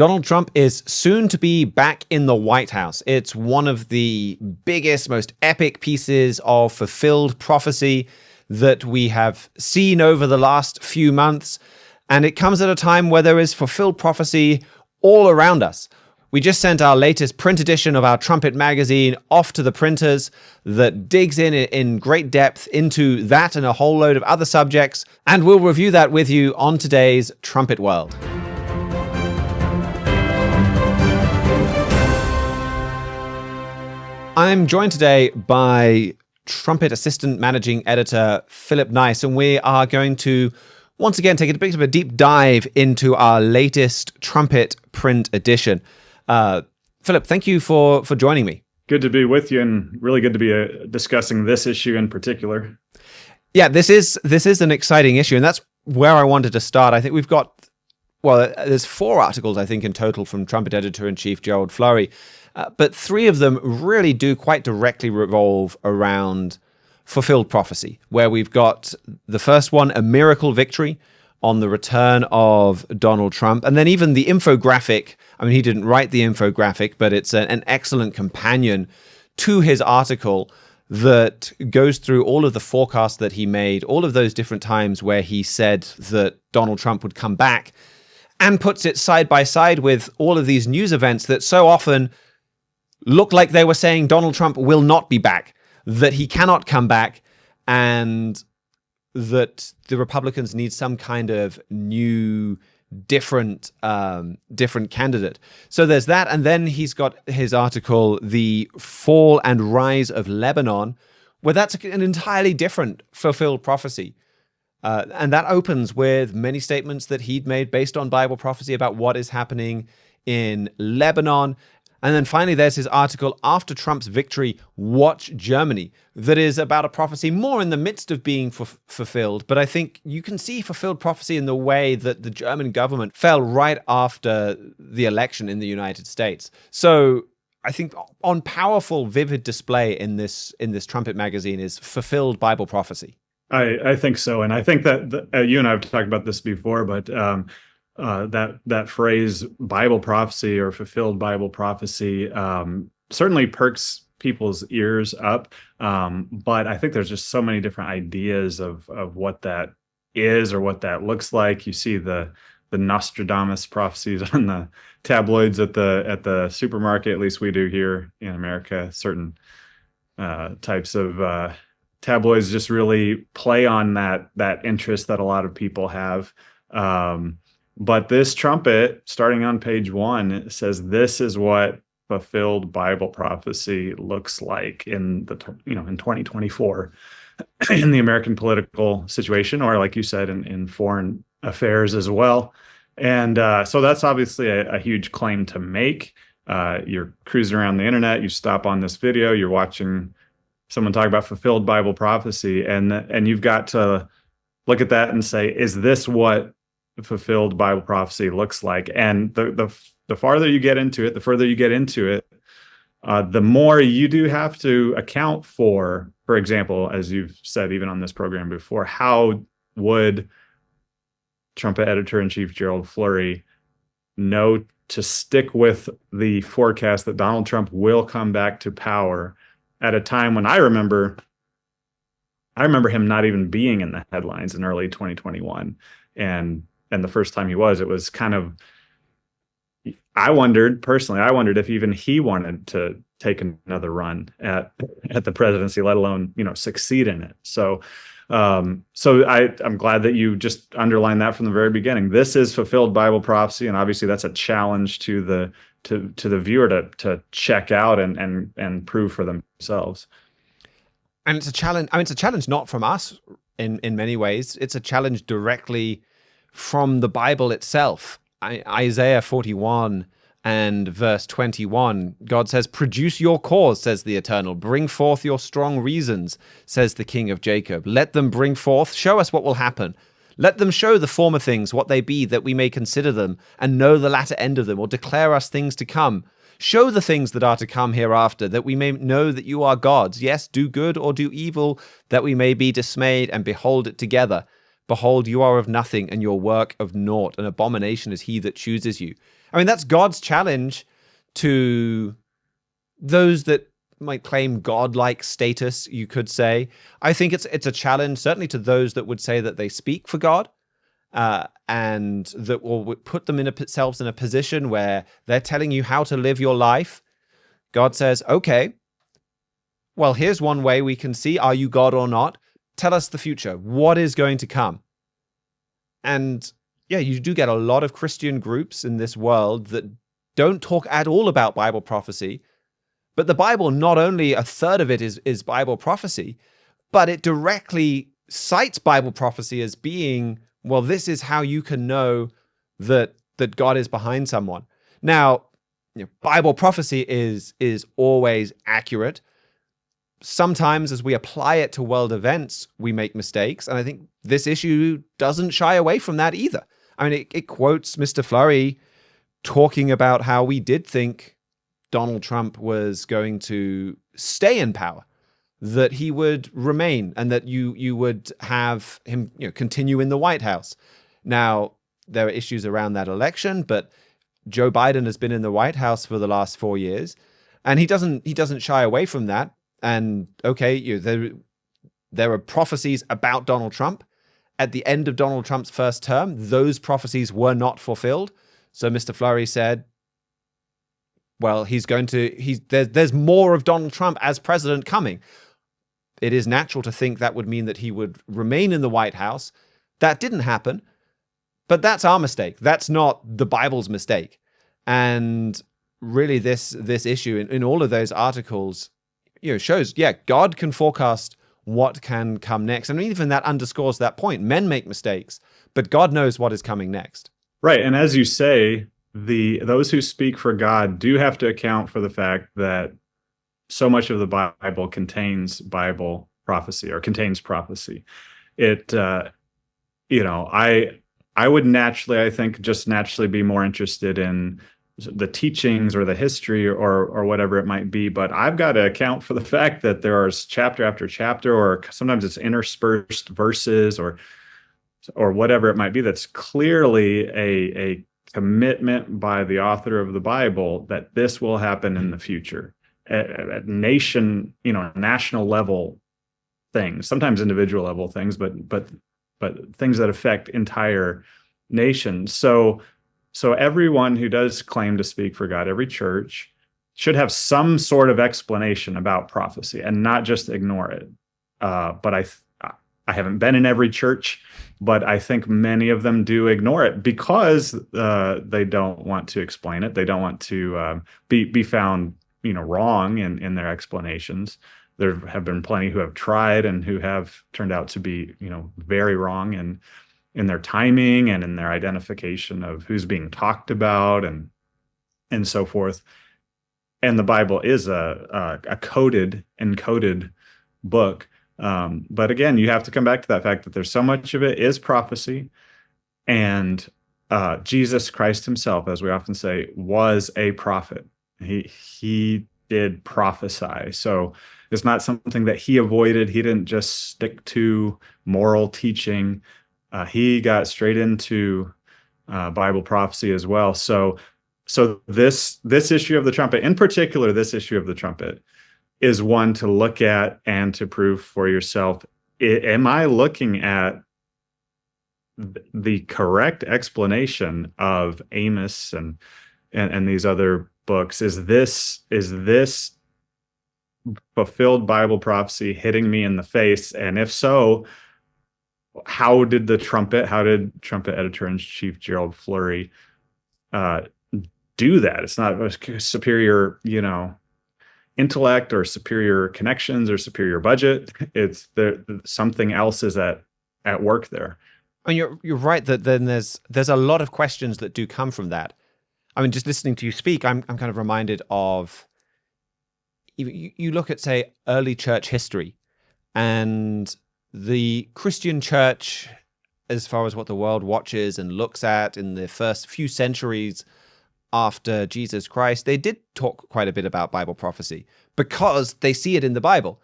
Donald Trump is soon to be back in the White House. It's one of the biggest, most epic pieces of fulfilled prophecy that we have seen over the last few months. And it comes at a time where there is fulfilled prophecy all around us. We just sent our latest print edition of our Trumpet magazine off to the printers that digs in great depth into that and a whole load of other subjects. And we'll review that with you on today's Trumpet World. I'm joined today by Trumpet Assistant Managing Editor Philip Nice, and we are going to once again take a bit of a deep dive into our latest Trumpet print edition. Philip, thank you for joining me. Good to be with you, and really good to be discussing this issue in particular. Yeah, this is an exciting issue, and that's where I wanted to start. I think we've got, there's 4 articles, I think, in total from Trumpet Editor-in-Chief Gerald Flurry. But 3 of them really do quite directly revolve around fulfilled prophecy, where we've got the first one, a miracle victory on the return of Donald Trump. And then even the infographic, I mean, he didn't write the infographic, but it's an excellent companion to his article that goes through all of the forecasts that he made, all of those different times where he said that Donald Trump would come back, and puts it side by side with all of these news events that so often looked like they were saying Donald Trump will not be back, that he cannot come back, and that the Republicans need some kind of new, different candidate. So there's that, and then he's got his article, The Fall and Rise of Lebanon, where that's an entirely different fulfilled prophecy. And that opens with many statements that he'd made based on Bible prophecy about what is happening in Lebanon. And then finally, there's his article, After Trump's Victory, Watch Germany, that is about a prophecy more in the midst of being fulfilled. But I think you can see fulfilled prophecy in the way that the German government fell right after the election in the United States. So I think on powerful, vivid display in this Trumpet magazine is fulfilled Bible prophecy. I think so. And I think that you and I have talked about this before, but that phrase Bible prophecy or fulfilled Bible prophecy certainly perks people's ears up. But I think there's just so many different ideas of what that is or what that looks like. You see the Nostradamus prophecies on the tabloids at the supermarket, at least we do here in America. Certain types of tabloids just really play on that interest that a lot of people have. But this Trumpet, starting on page 1, it says this is what fulfilled Bible prophecy looks like in 2024 in the American political situation, or like you said, in foreign affairs as well. And so that's obviously a huge claim to make. You're cruising around the internet, you stop on this video, you're watching someone talk about fulfilled Bible prophecy, and you've got to look at that and say, is this what fulfilled Bible prophecy looks like? And the farther you get into it, the further you get into it, the more you do have to account for example, as you've said even on this program before, how would Trumpet Editor-in-Chief Gerald Flurry know to stick with the forecast that Donald Trump will come back to power at a time when I remember him not even being in the headlines in early 2021. And the first time he was, it was kind of, I wondered if even he wanted to take another run at the presidency, let alone, succeed in it. So I'm glad that you just underlined that from the very beginning. This is fulfilled Bible prophecy, and obviously that's a challenge to the viewer to check out and prove for themselves. And it's a challenge. I mean, it's a challenge not from us in many ways. It's a challenge directly from the Bible itself. Isaiah 41 and verse 21, God says, "Produce your cause, says the Eternal. Bring forth your strong reasons, says the King of Jacob. Let them bring forth, show us what will happen. Let them show the former things what they be, that we may consider them, and know the latter end of them, or declare us things to come. Show the things that are to come hereafter, that we may know that you are gods. Yes, do good or do evil, that we may be dismayed and behold it together. Behold, you are of nothing, and your work of naught. An abomination is he that chooses you." I mean, that's God's challenge to those that might claim godlike status, you could say. I think it's a challenge certainly to those that would say that they speak for God, and that will put themselves in a position where they're telling you how to live your life. God says, okay, well, here's one way we can see, are you God or not? Tell us the future. What is going to come? And yeah, you do get a lot of Christian groups in this world that don't talk at all about Bible prophecy. But the Bible, not only a third of it is Bible prophecy, but it directly cites Bible prophecy as being, well, this is how you can know that God is behind someone. Now, Bible prophecy is always accurate. Sometimes as we apply it to world events, we make mistakes. And I think this issue doesn't shy away from that either. I mean, it quotes Mr. Flurry talking about how we did think Donald Trump was going to stay in power, that he would remain, and that you would have him continue in the White House. Now, there are issues around that election, but Joe Biden has been in the White House for the last 4 years, and he doesn't shy away from that. And okay, there are prophecies about Donald Trump. At the end of Donald Trump's first term, those prophecies were not fulfilled. So Mr. Flurry said, well, there's more of Donald Trump as president coming. It is natural to think that would mean that he would remain in the White House. That didn't happen, but that's our mistake. That's not the Bible's mistake. And really this issue in all of those articles, shows, God can forecast what can come next. And even that underscores that point. Men make mistakes, but God knows what is coming next. Right. And as you say, those who speak for God do have to account for the fact that so much of the Bible contains Bible prophecy or contains prophecy. It, I would naturally, I think, just naturally be more interested in the teachings or the history or whatever it might be. But I've got to account for the fact that there are chapter after chapter, or sometimes it's interspersed verses or whatever it might be, that's clearly a commitment by the author of the Bible that this will happen in the future at national level things, sometimes individual level things, but things that affect entire nations. So everyone who does claim to speak for God, every church, should have some sort of explanation about prophecy and not just ignore it. But I haven't been in every church, but I think many of them do ignore it because they don't want to explain it. They don't want to be found, wrong in their explanations. There have been plenty who have tried and who have turned out to be, very wrong in their timing and in their identification of who's being talked about and so forth. And the Bible is a encoded book. But again, you have to come back to that fact that there's so much of it is prophecy, and Jesus Christ himself, as we often say, was a prophet. He did prophesy. So it's not something that he avoided. He didn't just stick to moral teaching. He got straight into Bible prophecy as well. So this issue of the trumpet, in particular, this issue of the trumpet, is one to look at and to prove for yourself. Am I looking at the correct explanation of Amos and these other books? Is this fulfilled Bible prophecy hitting me in the face? And if so, how did Trumpet Editor-in-Chief Gerald Flurry do that? It's not a superior, intellect or superior connections or superior budget. It's there. Something else is at work there. And you're right that then there's a lot of questions that do come from that. I mean, just listening to you speak, I'm kind of reminded of, you look at, say, early church history, and the Christian church, as far as what the world watches and looks at in the first few centuries after Jesus Christ, they did talk quite a bit about Bible prophecy because they see it in the Bible.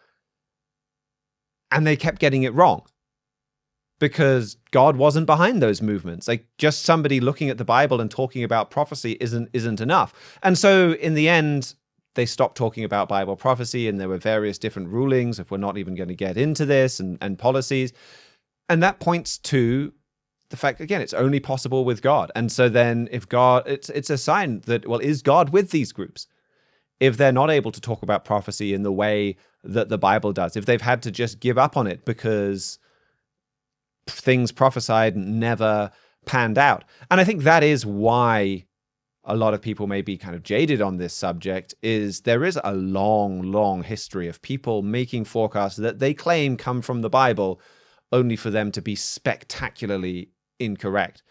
And they kept getting it wrong. because God wasn't behind those movements. Like, just somebody looking at the Bible and talking about prophecy isn't enough. And so in the end, they stopped talking about Bible prophecy, and there were various different rulings, if we're not even going to get into this, and policies. And that points to the fact, again, it's only possible with God. And so then if God, it's a sign that, well, is God with these groups? If they're not able to talk about prophecy in the way that the Bible does, if they've had to just give up on it because things prophesied never panned out. And I think that is why a lot of people may be kind of jaded on this subject, is there is a long, long history of people making forecasts that they claim come from the Bible, only for them to be spectacularly incorrect.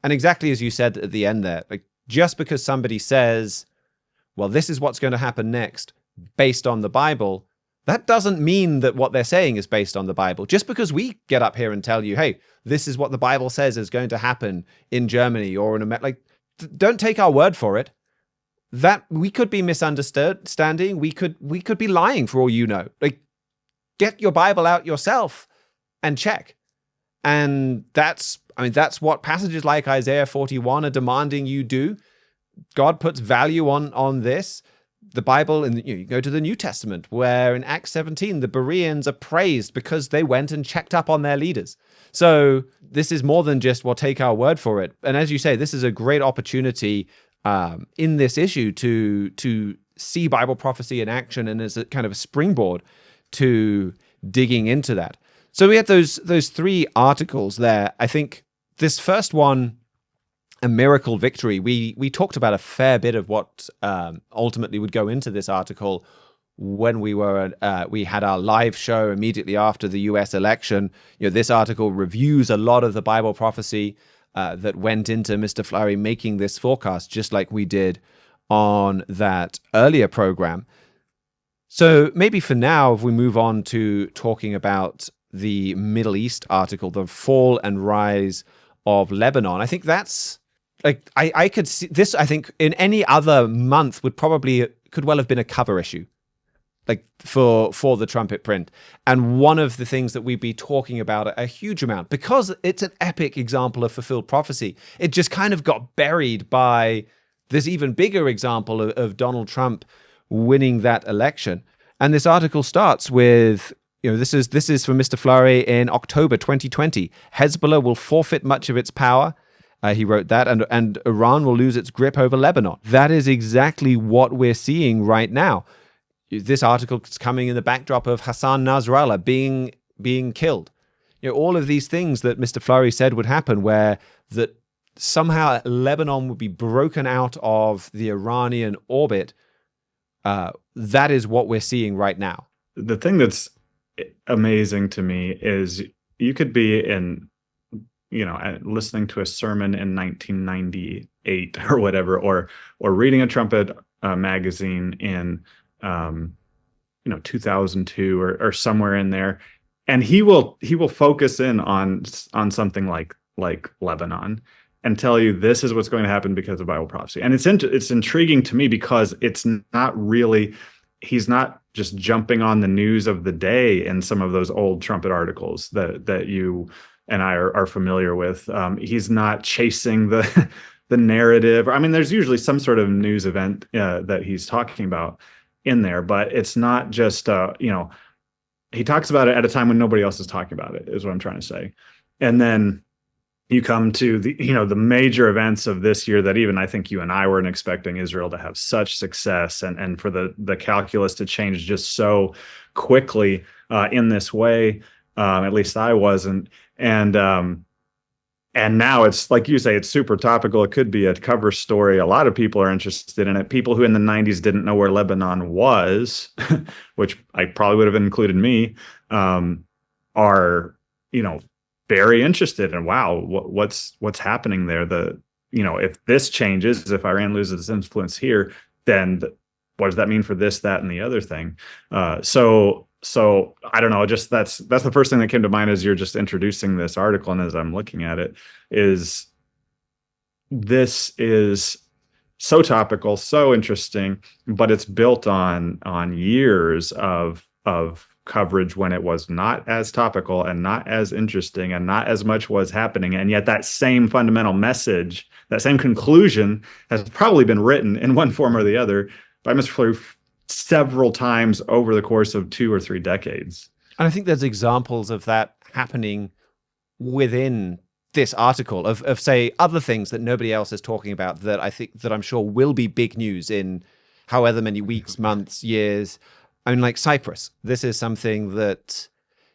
And exactly as you said at the end there, like, just because somebody says, well, this is what's going to happen next based on the Bible, that doesn't mean that what they're saying is based on the Bible. Just because we get up here and tell you, hey, this is what the Bible says is going to happen in Germany or in America, like, don't take our word for it. That we could be misunderstanding. We could be lying for all you know. Like, get your Bible out yourself and check. And that's what passages like Isaiah 41 are demanding you do. God puts value on this. The Bible, and you go to the New Testament, where in Acts 17, the Bereans are praised because they went and checked up on their leaders. So this is more than just, well, take our word for it. And as you say, this is a great opportunity in this issue to see Bible prophecy in action, and as a kind of a springboard to digging into that. So we had those three articles there. I think this first one, A Miracle Victory, we talked about a fair bit of what ultimately would go into this article when we had our live show immediately after the US election. This article reviews a lot of the Bible prophecy that went into Mr. Flurry making this forecast, just like we did on that earlier program. So maybe for now, if we move on to talking about the Middle East article, the fall and rise of Lebanon, I think that's, like, I could see this, I think in any other month could well have been a cover issue, like for the Trumpet print. And one of the things that we'd be talking about a huge amount, because it's an epic example of fulfilled prophecy, it just kind of got buried by this even bigger example of Donald Trump winning that election. And this article starts with, this is from Mr. Flurry in October 2020. Hezbollah will forfeit much of its power. He wrote that, and Iran will lose its grip over Lebanon. That is exactly what we're seeing right now. This article is coming in the backdrop of Hassan Nasrallah being killed. All of these things that Mr. Flurry said would happen, where that somehow Lebanon would be broken out of the Iranian orbit. That is what we're seeing right now. The thing that's amazing to me is you could be listening to a sermon in 1998 or whatever, or reading a Trumpet magazine in 2002 or somewhere in there, and he will focus in on something like Lebanon and tell you this is what's going to happen because of Bible prophecy. And it's intriguing to me because it's not really, he's not just jumping on the news of the day in some of those old Trumpet articles that you and I are familiar with. He's not chasing the narrative. I mean, there's usually some sort of news event that he's talking about in there, but it's not just, he talks about it at a time when nobody else is talking about it, is what I'm trying to say. And then you come to the major events of this year that even I think you and I weren't expecting Israel to have such success, and for the calculus to change just so quickly in this way. At least I wasn't. And now it's like you say, it's super topical. It could be a cover story. A lot of people are interested in it. People who in the 90s didn't know where Lebanon was, which I probably would have included me, are, very interested in, wow, what's happening there? If this changes, if Iran loses its influence here, then what does that mean for this, that, and the other thing? So I don't know, just that's the first thing that came to mind as you're just introducing this article. And as I'm looking at it, this is so topical, so interesting, but it's built on years of coverage when it was not as topical and not as interesting and not as much was happening. And yet that same fundamental message, that same conclusion has probably been written in one form or the other by Mr. Fleury several times over the course of 2 or 3 decades. And I think there's examples of that happening within this article of say other things that nobody else is talking about that I think that I'm sure will be big news in however many weeks, months, years. I mean, like Cyprus. This is something that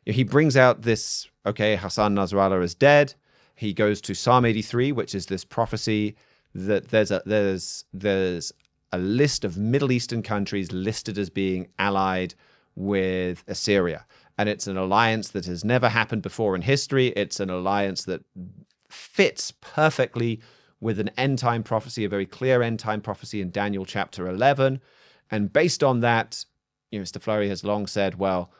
he brings out this, okay, Hassan Nasrallah is dead. He goes to Psalm 83, which is this prophecy that there's a list of Middle Eastern countries listed as being allied with Assyria. And it's an alliance that has never happened before in history. It's an alliance that fits perfectly with an end-time prophecy, a very clear end-time prophecy in Daniel chapter 11. And based on that, Mr. Fleury has long said, well,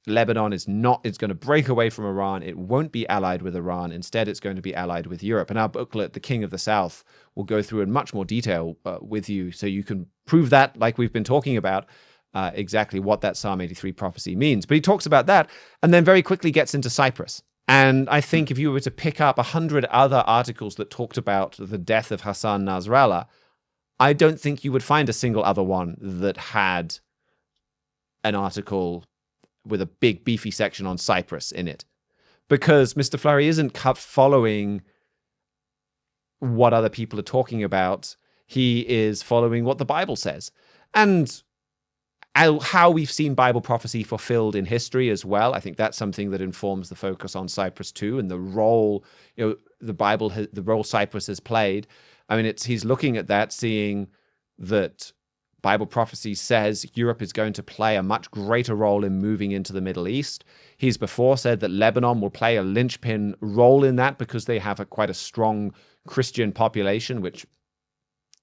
Lebanon it's going to break away from Iran. It won't be allied with Iran. Instead, it's going to be allied with Europe. And our booklet, The King of the South, will go through in much more detail with you so you can prove that, like we've been talking about, exactly what that Psalm 83 prophecy means. But he talks about that and then very quickly gets into Cyprus. And I think if you were to pick up 100 other articles that talked about the death of Hassan Nasrallah, I don't think you would find a single other one that had an article with a big beefy section on Cyprus in it. Because Mr. Fleury isn't following what other people are talking about. He is following what the Bible says. And how we've seen Bible prophecy fulfilled in history as well. I think that's something that informs the focus on Cyprus too, and the role the role Cyprus has played. I mean, he's looking at that, seeing that Bible prophecy says Europe is going to play a much greater role in moving into the Middle East. He's before said that Lebanon will play a linchpin role in that because they have quite a strong Christian population, which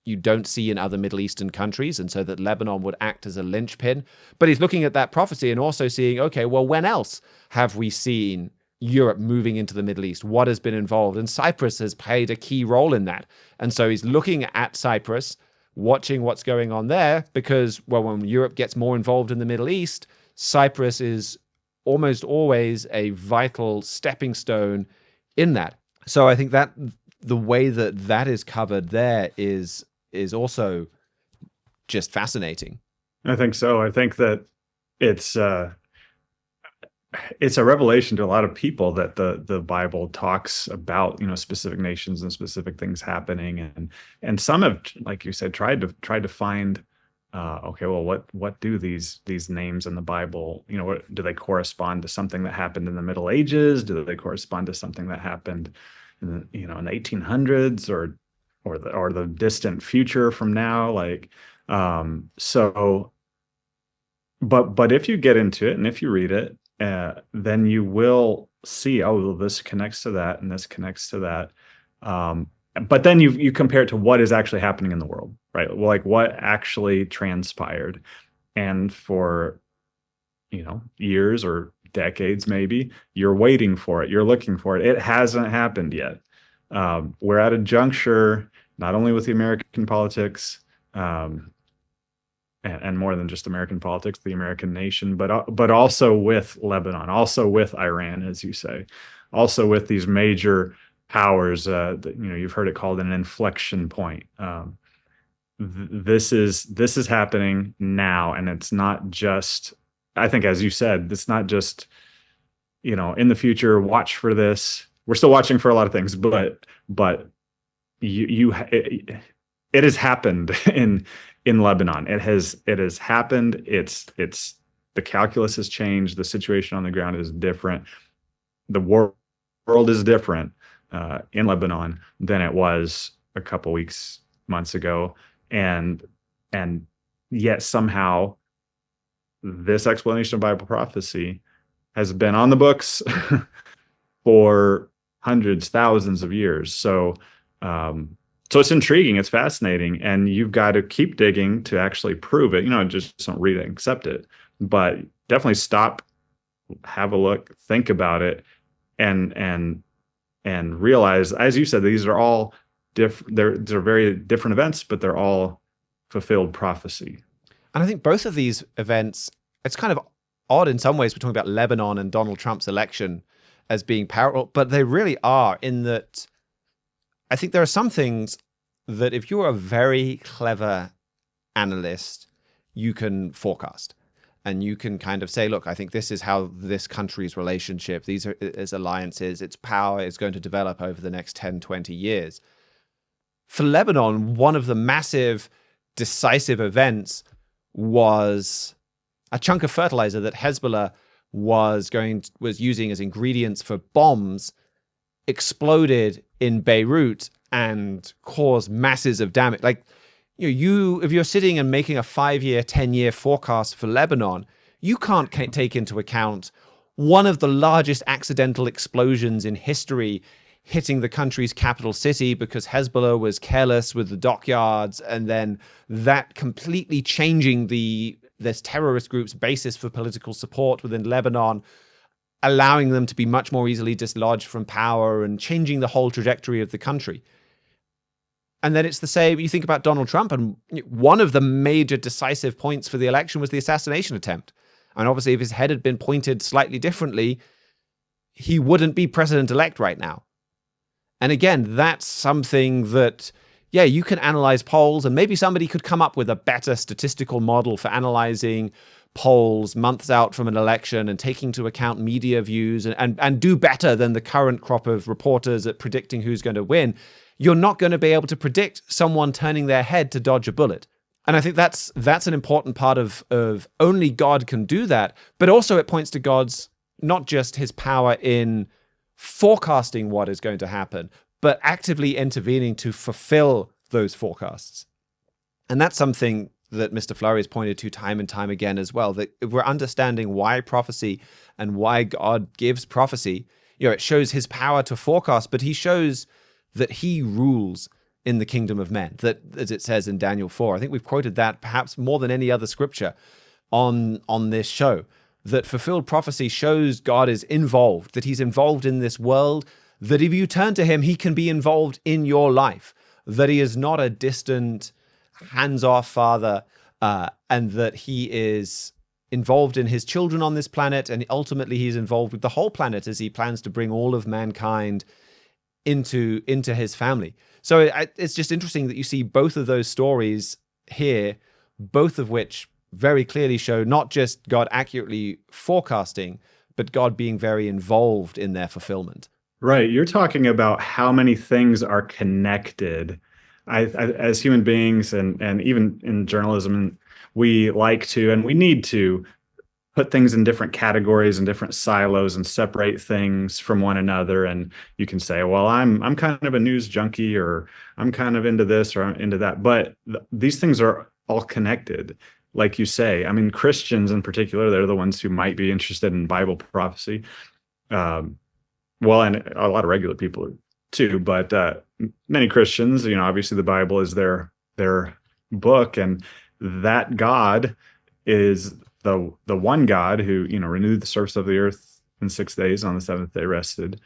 you don't see in other Middle Eastern countries, and so that Lebanon would act as a linchpin. But he's looking at that prophecy and also seeing, okay, well, when else have we seen Europe moving into the Middle East? What has been involved? And Cyprus has played a key role in that. And so he's looking at Cyprus, watching what's going on there, because, well, when Europe gets more involved in the Middle East, Cyprus is almost always a vital stepping stone in that. So I think that the way that is covered there is also just fascinating. I think so. I think that it's a revelation to a lot of people that the Bible talks about, specific nations and specific things happening, and some have, like you said, tried to find, okay, well, what do these names in the Bible, do they correspond to something that happened in the Middle Ages? Do they correspond to something that happened in the 1800s or the distant future from now? But if you get into it and if you read it, then you will see, oh, well, this connects to that and this connects to that. But then you compare it to what is actually happening in the world, right? Like what actually transpired. And for, years or decades, maybe, you're waiting for it. You're looking for it. It hasn't happened yet. We're at a juncture, not only with the American politics, and more than just American politics, the American nation, but also with Lebanon, also with Iran, as you say, also with these major powers. You've heard it called an inflection point. This is happening now, and it's not just. I think, as you said, it's not just in the future. Watch for this. We're still watching for a lot of things, but it has happened in Lebanon. It has happened. It's the calculus has changed. The situation on the ground is different. The world is different in Lebanon than it was a couple weeks, months ago, and yet somehow this explanation of Bible prophecy has been on the books for hundreds, thousands of years. So it's intriguing, it's fascinating, and you've got to keep digging to actually prove it. Just don't read it and accept it, but definitely stop, have a look, think about it, and realize, as you said, these are all different. They're very different events, but they're all fulfilled prophecy. And I think both of these events, it's kind of odd in some ways. We're talking about Lebanon and Donald Trump's election as being parallel, but they really are, in that I think there are some things that if you're a very clever analyst, you can forecast. And you can kind of say, look, I think this is how this country's relationship, these are its alliances, its power is going to develop over the next 10, 20 years. For Lebanon, one of the massive decisive events was a chunk of fertilizer that Hezbollah was using as ingredients for bombs exploded in Beirut and caused masses of damage. Like, if you're sitting and making a 5-year, 10-year forecast for Lebanon, you can't take into account one of the largest accidental explosions in history hitting the country's capital city because Hezbollah was careless with the dockyards, and then that completely changing this terrorist group's basis for political support within Lebanon, allowing them to be much more easily dislodged from power and changing the whole trajectory of the country. And then it's the same, you think about Donald Trump, and one of the major decisive points for the election was the assassination attempt. And obviously, if his head had been pointed slightly differently, he wouldn't be president-elect right now. And again, that's something that, you can analyze polls, and maybe somebody could come up with a better statistical model for analyzing polls months out from an election and taking into account media views and do better than the current crop of reporters at predicting who's going to win. You're not going to be able to predict someone turning their head to dodge a bullet. And I think that's an important part of only God can do that, but also it points to God's, not just his power in forecasting what is going to happen, but actively intervening to fulfill those forecasts. And that's something that Mr. Fleury has pointed to time and time again as well, that if we're understanding why prophecy and why God gives prophecy, it shows his power to forecast, but he shows that he rules in the kingdom of men, that, as it says in Daniel 4, I think we've quoted that perhaps more than any other scripture on this show, that fulfilled prophecy shows God is involved, that he's involved in this world, that if you turn to him, he can be involved in your life, that he is not a distant, hands-off father, and that he is involved in his children on this planet, and ultimately he's involved with the whole planet as he plans to bring all of mankind into his family. So it's just interesting that you see both of those stories here, both of which very clearly show not just God accurately forecasting, but God being very involved in their fulfillment. Right. You're talking about how many things are connected. As human beings and even in journalism, we like to, and we need to, put things in different categories and different silos and separate things from one another. And you can say, well, I'm kind of a news junkie, or I'm kind of into this or I'm into that. But these things are all connected. Like you say, I mean, Christians in particular, they're the ones who might be interested in Bible prophecy. Well, and a lot of regular people too, but many Christians, obviously the Bible is their book, and that God is the one God who, renewed the surface of the earth in 6 days, on the seventh day rested.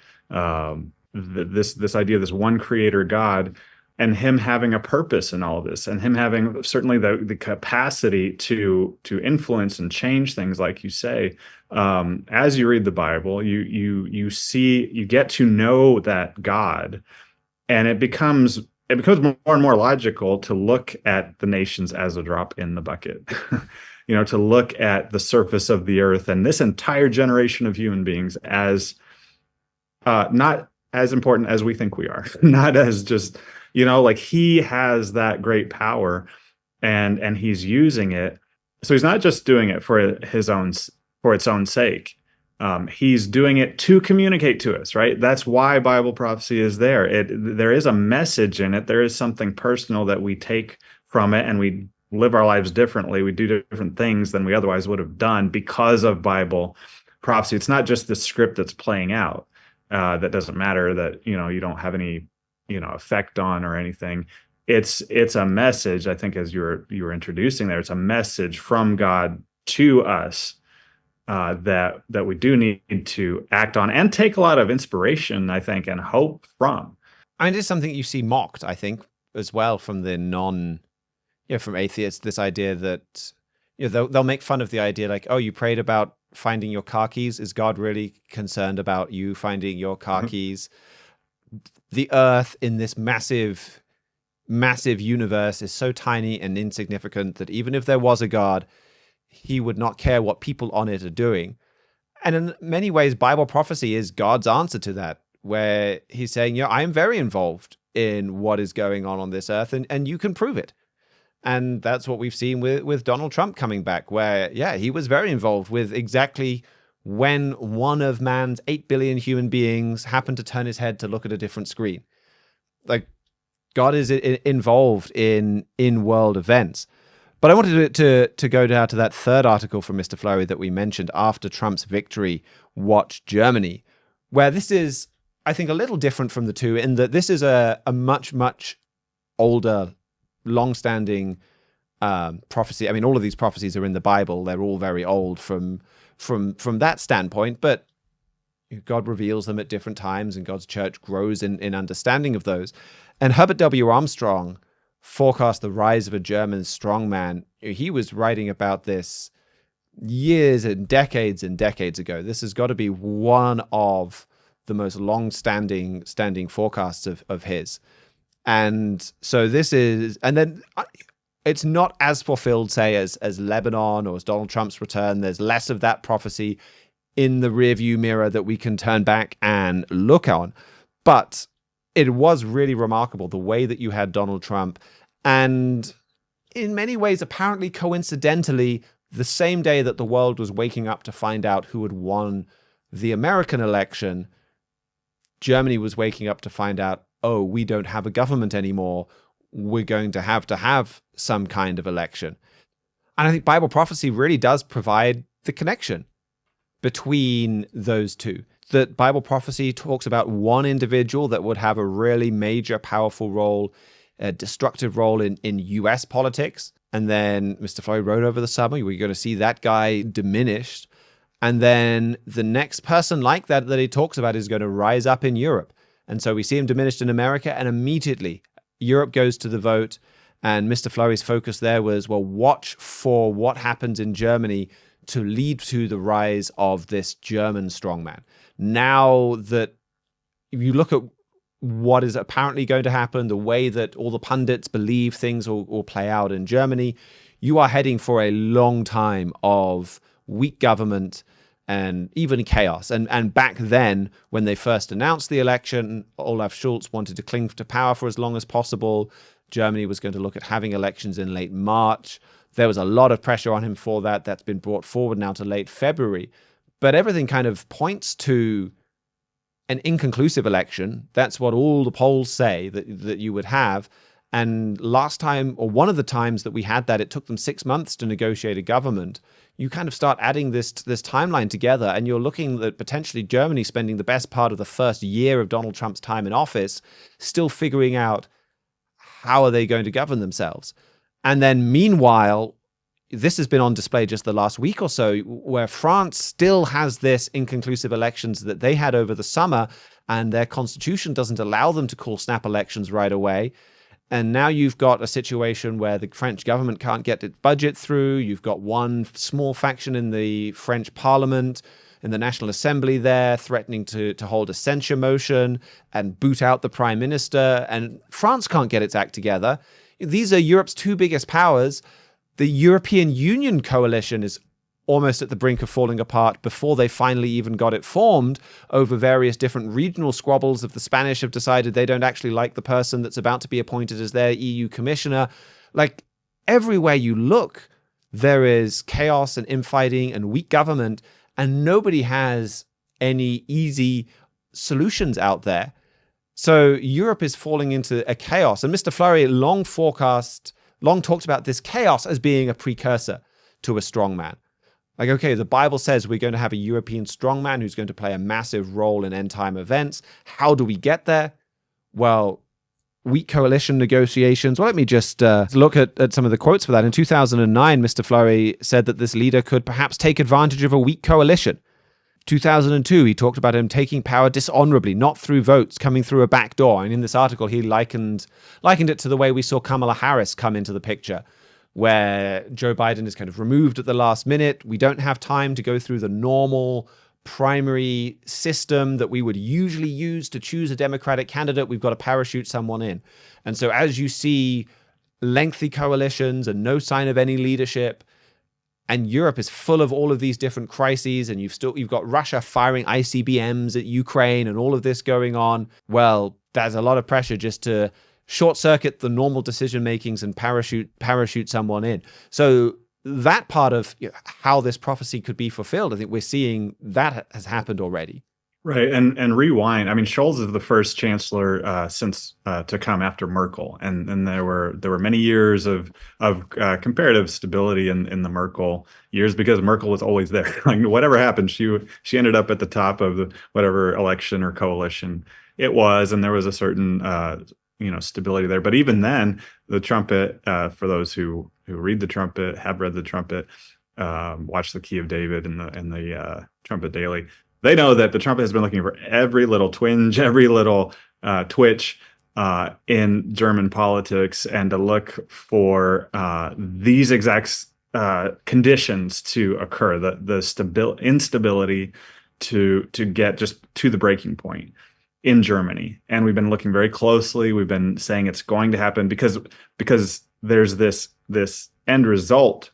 This idea of this one creator God, and him having a purpose in all of this, and him having certainly the capacity to influence and change things, like you say. As you read the Bible, you get to know that God, and it becomes more and more logical to look at the nations as a drop in the bucket. To look at the surface of the earth and this entire generation of human beings as not as important as we think we are, not as just, like he has that great power and he's using it. So he's not just doing it for its own sake. He's doing it to communicate to us, right? That's why Bible prophecy is there. There is a message in it. There is something personal that we take from it, and we live our lives differently. We do different things than we otherwise would have done because of Bible prophecy. It's not just the script that's playing out that doesn't matter, that you don't have any effect on or anything. It's a message. I think, as you were introducing there, it's a message from God to us that we do need to act on and take a lot of inspiration, I think, and hope from. I mean, it's something you see mocked, I think, as well from the from atheists, this idea that they'll make fun of the idea, like, oh, you prayed about finding your car keys? Is God really concerned about you finding your car keys? The earth in this massive universe is so tiny and insignificant that even if there was a God, he would not care what people on it are doing. And in many ways, Bible prophecy is God's answer to that, where he's saying, I am very involved in what is going on this earth, and you can prove it. And that's what we've seen with Donald Trump coming back, where, he was very involved with exactly when one of man's 8 billion human beings happened to turn his head to look at a different screen. Like, God is involved in world events. But I wanted to go down to that third article from Mr. Flurry that we mentioned after Trump's victory, Watch Germany, where this is, I think, a little different from the two in that this is a much, much older, long-standing prophecy. I mean, all of these prophecies are in the Bible. They're all very old from that standpoint, but God reveals them at different times, and God's church grows in understanding of those. And Herbert W. Armstrong forecast the rise of a German strongman. He was writing about this years and decades ago. This has got to be one of the most long-standing forecasts of his. And so this is, and then it's not as fulfilled, say, as Lebanon or as Donald Trump's return. There's less of that prophecy in the rearview mirror that we can turn back and look on. But it was really remarkable the way that you had Donald Trump, and in many ways, apparently coincidentally, the same day that the world was waking up to find out who had won the American election, Germany was waking up to find out, oh, we don't have a government anymore. We're going to have some kind of election. And I think Bible prophecy really does provide the connection between those two. That Bible prophecy talks about one individual that would have a really major, powerful role, a destructive role in US politics. And then Mr. Flurry wrote over the summer, we're going to see that guy diminished. And then the next person like that he talks about is going to rise up in Europe. And so we see him diminished in America, and immediately Europe goes to the vote. And Mr. Flurry's focus there was, well, watch for what happens in Germany to lead to the rise of this German strongman. Now that you look at what is apparently going to happen, the way that all the pundits believe things will play out in Germany, you are heading for a long time of weak government and even chaos. And back then, when they first announced the election, Olaf Scholz wanted to cling to power for as long as possible. Germany was going to look at having elections in late March. There was a lot of pressure on him for that. That's been brought forward now to late February. But everything kind of points to an inconclusive election. That's what all the polls say that you would have. And last time, or one of the times that we had that, it took them 6 months to negotiate a government. You kind of start adding this timeline together, and you're looking at potentially Germany spending the best part of the first year of Donald Trump's time in office, still figuring out how are they going to govern themselves. And then meanwhile, this has been on display just the last week or so, where France still has this inconclusive elections that they had over the summer, and their constitution doesn't allow them to call snap elections right away. And now you've got a situation where the French government can't get its budget through. You've got one small faction in the French parliament, in the National Assembly there, threatening to hold a censure motion and boot out the prime minister. And France can't get its act together. These are Europe's two biggest powers. The European Union coalition is almost at the brink of falling apart before they finally even got it formed over various different regional squabbles. Of the Spanish have decided they don't actually like the person that's about to be appointed as their EU commissioner. Like, everywhere you look, there is chaos and infighting and weak government, and nobody has any easy solutions out there. So Europe is falling into a chaos. And Mr. Flurry long talked about this chaos as being a precursor to a strongman. Like, okay, the Bible says we're going to have a European strongman who's going to play a massive role in end-time events. How do we get there? Well, weak coalition negotiations. Well, let me just look at some of the quotes for that. In 2009, Mr. Flurry said that this leader could perhaps take advantage of a weak coalition. 2002, he talked about him taking power dishonorably, not through votes, coming through a back door. And in this article, he likened it to the way we saw Kamala Harris come into the picture, where Joe Biden is kind of removed at the last minute. We don't have time to go through the normal primary system that we would usually use to choose a Democratic candidate. We've got to parachute someone in. And so as you see lengthy coalitions and no sign of any leadership, and Europe is full of all of these different crises, and you've got Russia firing ICBMs at Ukraine and all of this going on, well, there's a lot of pressure just to short circuit the normal decision makings and parachute someone in. So that part of how this prophecy could be fulfilled, I think we're seeing that has happened already. Right, and rewind. I mean, Scholz is the first chancellor since to come after Merkel, and there were many years of comparative stability in the Merkel years because Merkel was always there. Like whatever happened, she ended up at the top of whatever election or coalition it was, and there was a certain stability there. But even then, the Trumpet, for those who read the Trumpet, have read the Trumpet, watch the Key of David and the Trumpet Daily. They know that the Trumpet has been looking for every little twinge, every little twitch in German politics, and to look for these exact conditions to occur, the instability to get just to the breaking point in Germany. And we've been looking very closely. We've been saying it's going to happen because there's this end result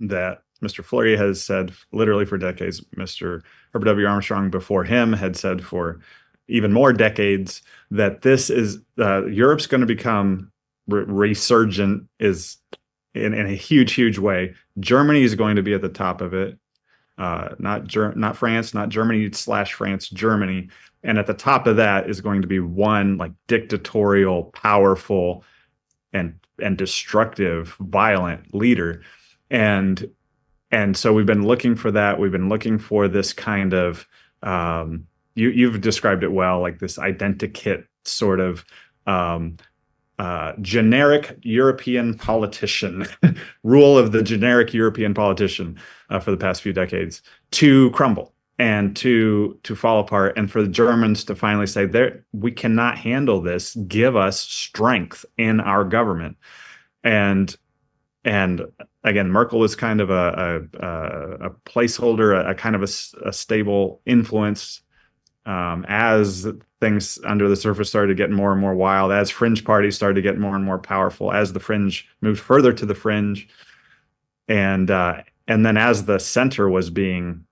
that Mr. Fleury has said literally for decades. Mr. Herbert W. Armstrong before him had said for even more decades that this is Europe's going to become resurgent is in a huge way. Germany is going to be at the top of it, not France, not Germany / France, Germany, and at the top of that is going to be one like dictatorial, powerful, and destructive, violent leader, and so we've been looking for that. We've been looking for this kind of, you've described it well, like this identikit sort of generic European politician, rule of the generic European politician for the past few decades to crumble and to fall apart, and for the Germans to finally say, we cannot handle this. Give us strength in our government. And again, Merkel was kind of a placeholder, a kind of a stable influence as things under the surface started to get more and more wild, as fringe parties started to get more and more powerful, as the fringe moved further to the fringe, and then as the center was being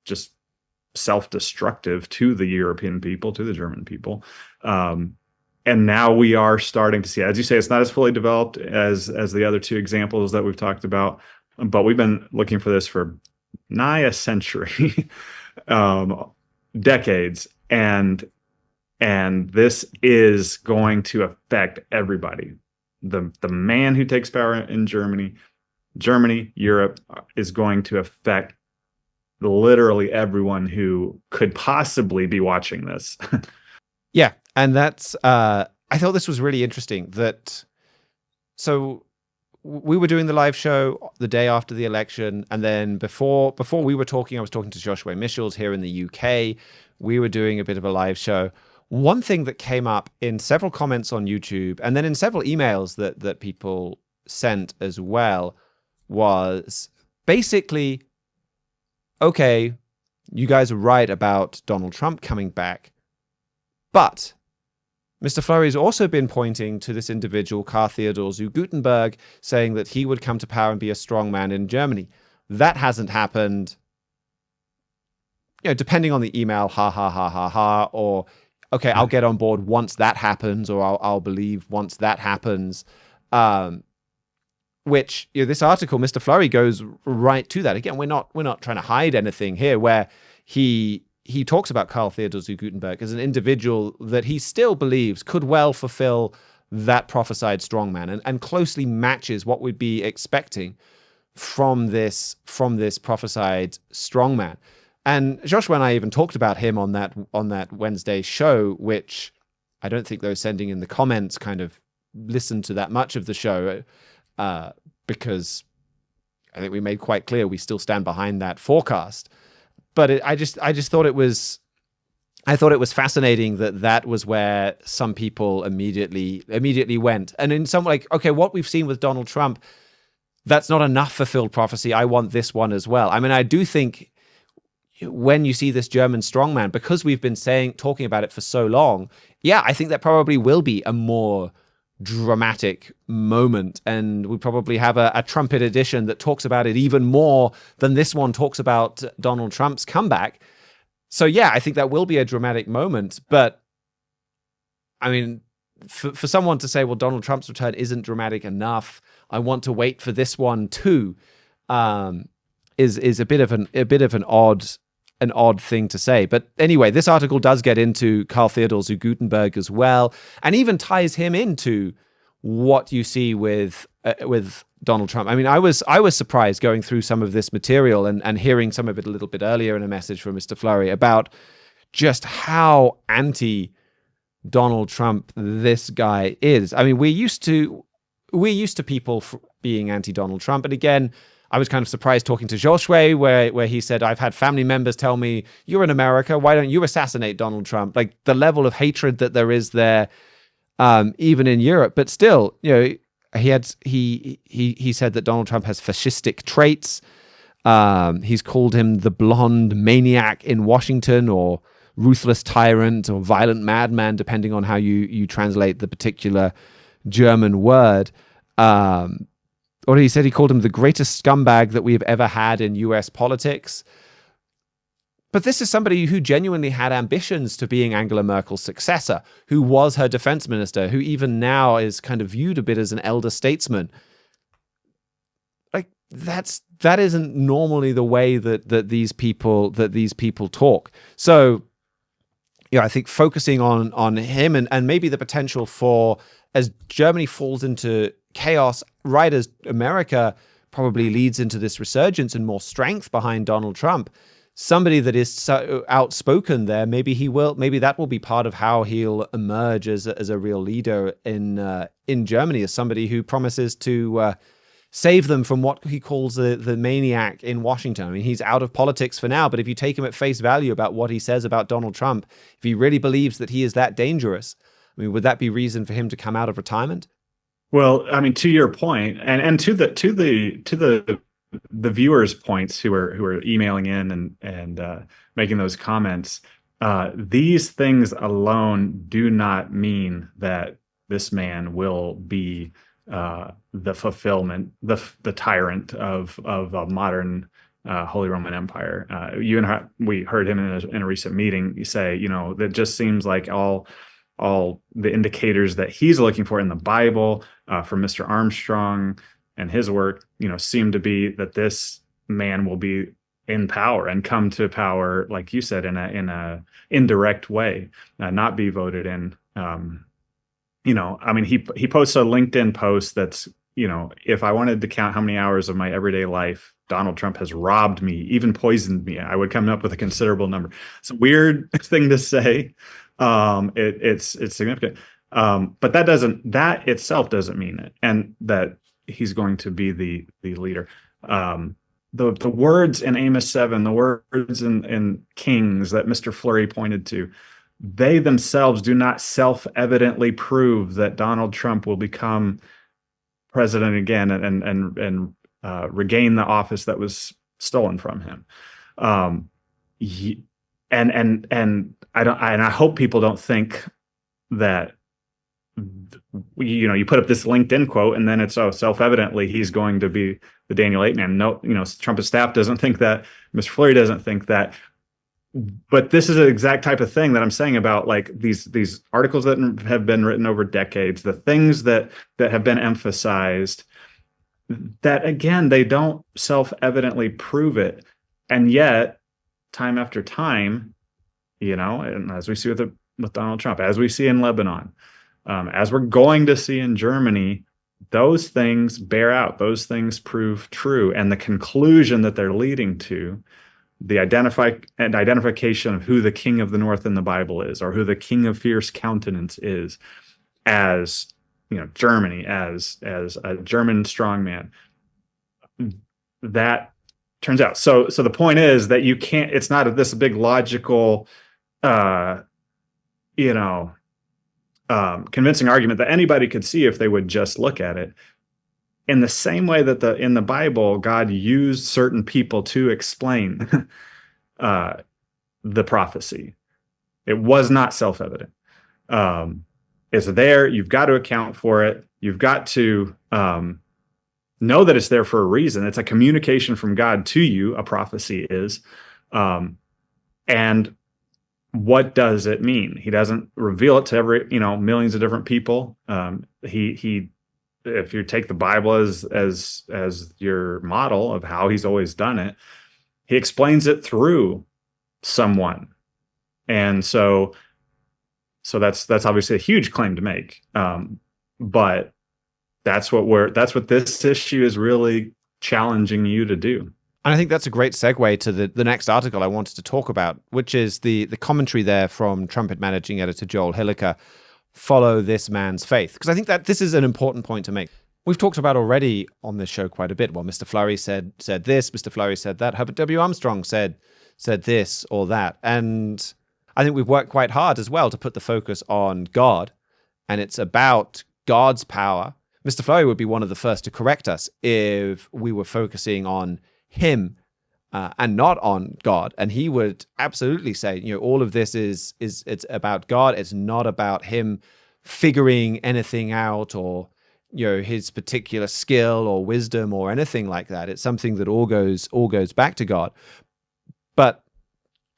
just self-destructive to the European people, to the German people. And now we are starting to see, as you say, it's not as fully developed as the other two examples that we've talked about, but we've been looking for this for nigh a century, decades, and this is going to affect everybody. The man who takes power in Germany, Europe, is going to affect literally everyone who could possibly be watching this. Yeah. And that's, I thought this was really interesting so we were doing the live show the day after the election. And then before we were talking, I was talking to Joshua Michels here in the UK. We were doing a bit of a live show. One thing that came up in several comments on YouTube and then in several emails that people sent as well was basically, okay, you guys are right about Donald Trump coming back, but Mr. Fleury has also been pointing to this individual, Karl Theodor zu Guttenberg, saying that he would come to power and be a strong man in Germany. That hasn't happened. Depending on the email, ha, ha, ha, ha, ha, or, okay, I'll get on board once that happens, or I'll believe once that happens. Which, this article, Mr. Fleury goes right to that. Again, we're not trying to hide anything here, where he talks about Karl Theodor zu Guttenberg as an individual that he still believes could well fulfill that prophesied strongman and closely matches what we'd be expecting from this prophesied strongman. And Joshua and I even talked about him on that Wednesday show, which I don't think those sending in the comments kind of listened to that much of the show, because I think we made quite clear we still stand behind that forecast. But I just thought it was fascinating that was where some people immediately went. And in some, like, okay, what we've seen with Donald Trump, that's not enough fulfilled prophecy. I want this one as well. I mean, I do think when you see this German strongman, because we've been talking about it for so long, yeah, I think that probably will be a more dramatic moment, and we probably have a trumpet edition that talks about it even more than this one talks about Donald Trump's comeback. So yeah, I think that will be a dramatic moment. But I mean, for someone to say, well, Donald Trump's return isn't dramatic enough, I want to wait for this one too, is a bit of an odd thing to say. But anyway, this article does get into Karl Theodor zu Guttenberg as well, and even ties him into what you see with Donald Trump. I mean, I was surprised going through some of this material and hearing some of it a little bit earlier in a message from Mr. Fleury about just how anti Donald Trump this guy is. I mean, we're used to people being anti Donald Trump, and again, I was kind of surprised talking to Joshua where he said, I've had family members tell me, you're in America, why don't you assassinate Donald Trump? Like the level of hatred that there is there, even in Europe. But still, he said that Donald Trump has fascistic traits. He's called him the blonde maniac in Washington, or ruthless tyrant, or violent madman, depending on how you translate the particular German word. Or he said he called him the greatest scumbag that we have ever had in US politics. But this is somebody who genuinely had ambitions to being Angela Merkel's successor, who was her defense minister, who even now is kind of viewed a bit as an elder statesman. Like that isn't normally the way that these people talk. So, I think focusing on him and maybe the potential for, as Germany falls into chaos, right as America probably leads into this resurgence and more strength behind Donald Trump, somebody that is so outspoken there, maybe that will be part of how he'll emerge as a real leader in Germany, as somebody who promises to save them from what he calls the maniac in Washington. I mean, he's out of politics for now, but if you take him at face value about what he says about Donald Trump, if he really believes that he is that dangerous, I mean, would that be reason for him to come out of retirement? Well, I mean, to your point, and to the viewers' points who are emailing in and making those comments, these things alone do not mean that this man will be the fulfillment, the tyrant of a modern Holy Roman Empire. We heard him in a recent meeting say, that just seems like all the indicators that he's looking for in the Bible, from Mr. Armstrong and his work, seem to be that this man will be in power and come to power, like you said, in a indirect way, not be voted in. I mean, he posts a LinkedIn post that's, if I wanted to count how many hours of my everyday life Donald Trump has robbed me, even poisoned me, I would come up with a considerable number. It's a weird thing to say. It's significant. But that itself doesn't mean it, and that he's going to be the leader. The words in Amos 7, the words in Kings that Mr. Fleury pointed to, they themselves do not self-evidently prove that Donald Trump will become president again and regain the office that was stolen from him. And I hope people don't think that, you put up this LinkedIn quote and then it's self-evidently he's going to be the Daniel 8 man. No, Trump's staff doesn't think that. Mr. Fleury doesn't think that. But this is the exact type of thing that I'm saying about like these articles that have been written over decades, the things that have been emphasized, that again, they don't self-evidently prove it. And yet, time after time, and as we see with Donald Trump, as we see in Lebanon, as we're going to see in Germany, those things bear out, those things prove true. And the conclusion that they're leading to, the identification of who the king of the north in the Bible is, or who the king of fierce countenance is, as Germany, as a German strongman, that turns out. So the point is that you can't. It's not this big logical, convincing argument that anybody could see if they would just look at it. in the same way that in the Bible, God used certain people to explain uh, the prophecy. It was not self-evident. Um, it's there. You've got to account for it. You've got to know that it's there for a reason. It's a communication from God to you. A prophecy is, and what does it mean? He doesn't reveal it to millions of different people. He if you take the Bible as your model of how he's always done it, he explains it through someone. And so that's obviously a huge claim to make. But that's what this issue is really challenging you to do. And I think that's a great segue to the next article I wanted to talk about, which is the commentary there from Trumpet managing editor Joel Hilliker, Follow This Man's Faith. Because I think that this is an important point to make. We've talked about already on this show quite a bit. Well, Mr. Flurry said this, Mr. Flurry said that, Herbert W. Armstrong said this or that. And I think we've worked quite hard as well to put the focus on God, and it's about God's power. Mr. Flurry would be one of the first to correct us if we were focusing on him and not on God. And he would absolutely say, all of this is it's about God. It's not about him figuring anything out or his particular skill or wisdom or anything like that. It's something that all goes back to God. But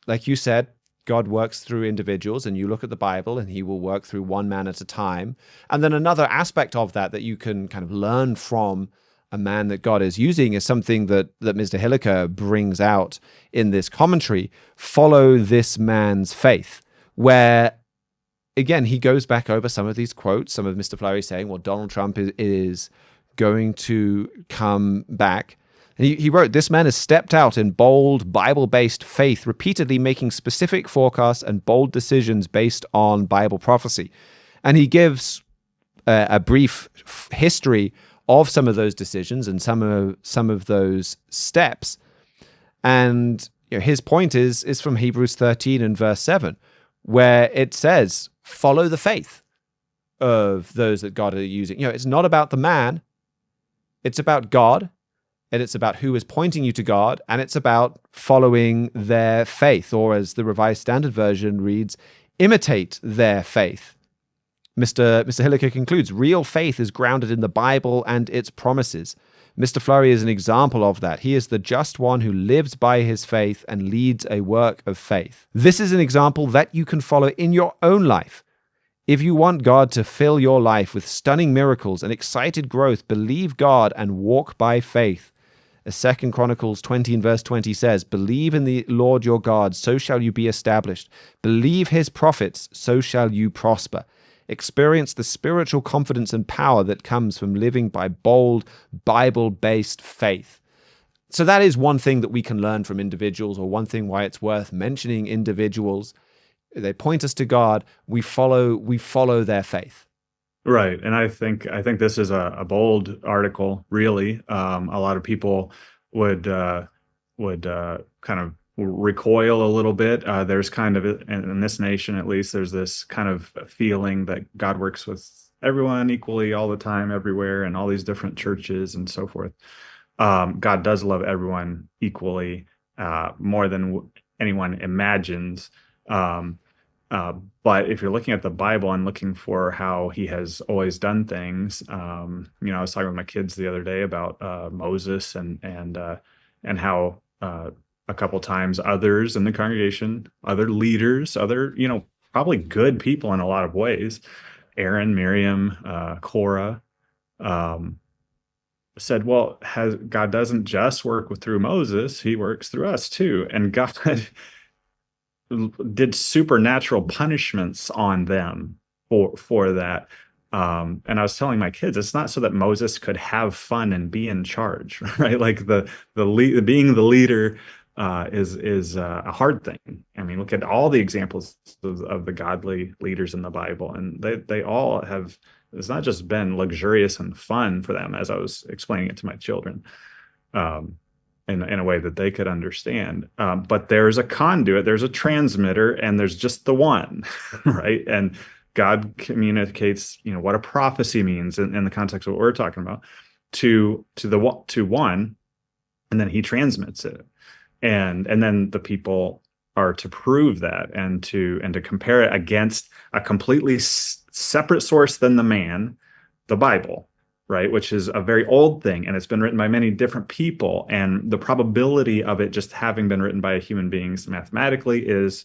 like you said, God works through individuals, and you look at the Bible and he will work through one man at a time. And then another aspect of that you can kind of learn from a man that God is using is something that Mr. Hilliker brings out in this commentary, Follow This Man's Faith, where, again, he goes back over some of these quotes, some of Mr. Flurry saying, well, Donald Trump is going to come back. And he wrote, this man has stepped out in bold, Bible-based faith, repeatedly making specific forecasts and bold decisions based on Bible prophecy. And he gives a brief history of some of those decisions and some of those steps. And his point is from Hebrews 13 and verse 7, where it says, follow the faith of those that God are using. It's not about the man, it's about God. And it's about who is pointing you to God, and it's about following their faith, or as the Revised Standard Version reads, imitate their faith. Mr. Hilliker concludes, real faith is grounded in the Bible and its promises. Mr. Flurry is an example of that. He is the just one who lives by his faith and leads a work of faith. This is an example that you can follow in your own life. If you want God to fill your life with stunning miracles and excited growth, believe God and walk by faith. As 2 Chronicles 20 and verse 20 says, believe in the Lord your God, so shall you be established. Believe his prophets, so shall you prosper. Experience the spiritual confidence and power that comes from living by bold, Bible-based faith. So that is one thing that we can learn from individuals, or one thing why it's worth mentioning individuals. They point us to God. We follow their faith. Right. And I think this is a bold article, really. A lot of people would kind of recoil a little bit. There's kind of, in this nation at least, there's this kind of feeling that God works with everyone equally all the time, everywhere, and all these different churches and so forth. God does love everyone equally, more than anyone imagines. But if you're looking at the Bible and looking for how he has always done things, I was talking with my kids the other day about Moses and how a couple times others in the congregation, other leaders, probably good people in a lot of ways, Aaron, Miriam, Korah, said, well, God doesn't just work through Moses, he works through us too. And God did supernatural punishments on them for that. And I was telling my kids, it's not so that Moses could have fun and be in charge, right? Like being the leader is a hard thing. I mean, look at all the examples of the godly leaders in the Bible, and they all have. It's not just been luxurious and fun for them, as I was explaining it to my children. In a way that they could understand. But there's a conduit, there's a transmitter, and there's just the one, right? And God communicates, what a prophecy means in the context of what we're talking about to one, and then he transmits it, and then the people are to prove that and to compare it against a completely separate source than the man, the Bible, right? Which is a very old thing, and it's been written by many different people, and the probability of it just having been written by human beings mathematically is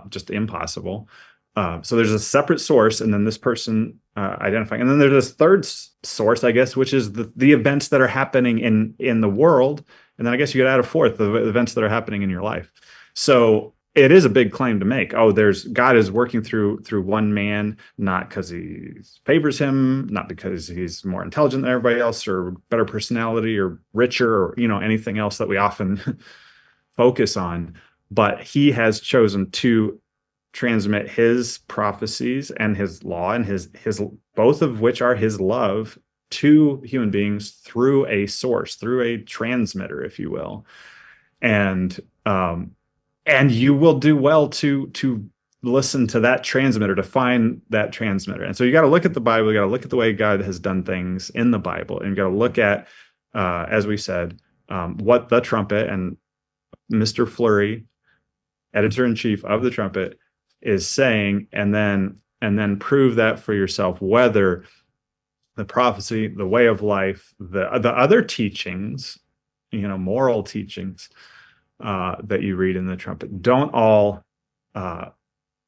just impossible. So there's a separate source, and then this person identifying, and then there's this third source, I guess, which is the events that are happening in the world, and then I guess you could add a fourth, the events that are happening in your life. So it is a big claim to make. Oh, God is working through one man, not because he favors him, not because he's more intelligent than everybody else, or better personality, or richer, or anything else that we often focus on, but he has chosen to transmit his prophecies and his law and his both of which are his love to human beings through a source, through a transmitter, if you will. And you will do well to listen to that transmitter, to find that transmitter. And so you got to look at the Bible, you got to look at the way God has done things in the Bible, and you got to look at, as we said, what the Trumpet and Mr. Fleury, editor-in-chief of the Trumpet, is saying, and then prove that for yourself, whether the prophecy, the way of life, the other teachings, moral teachings that you read in the Trumpet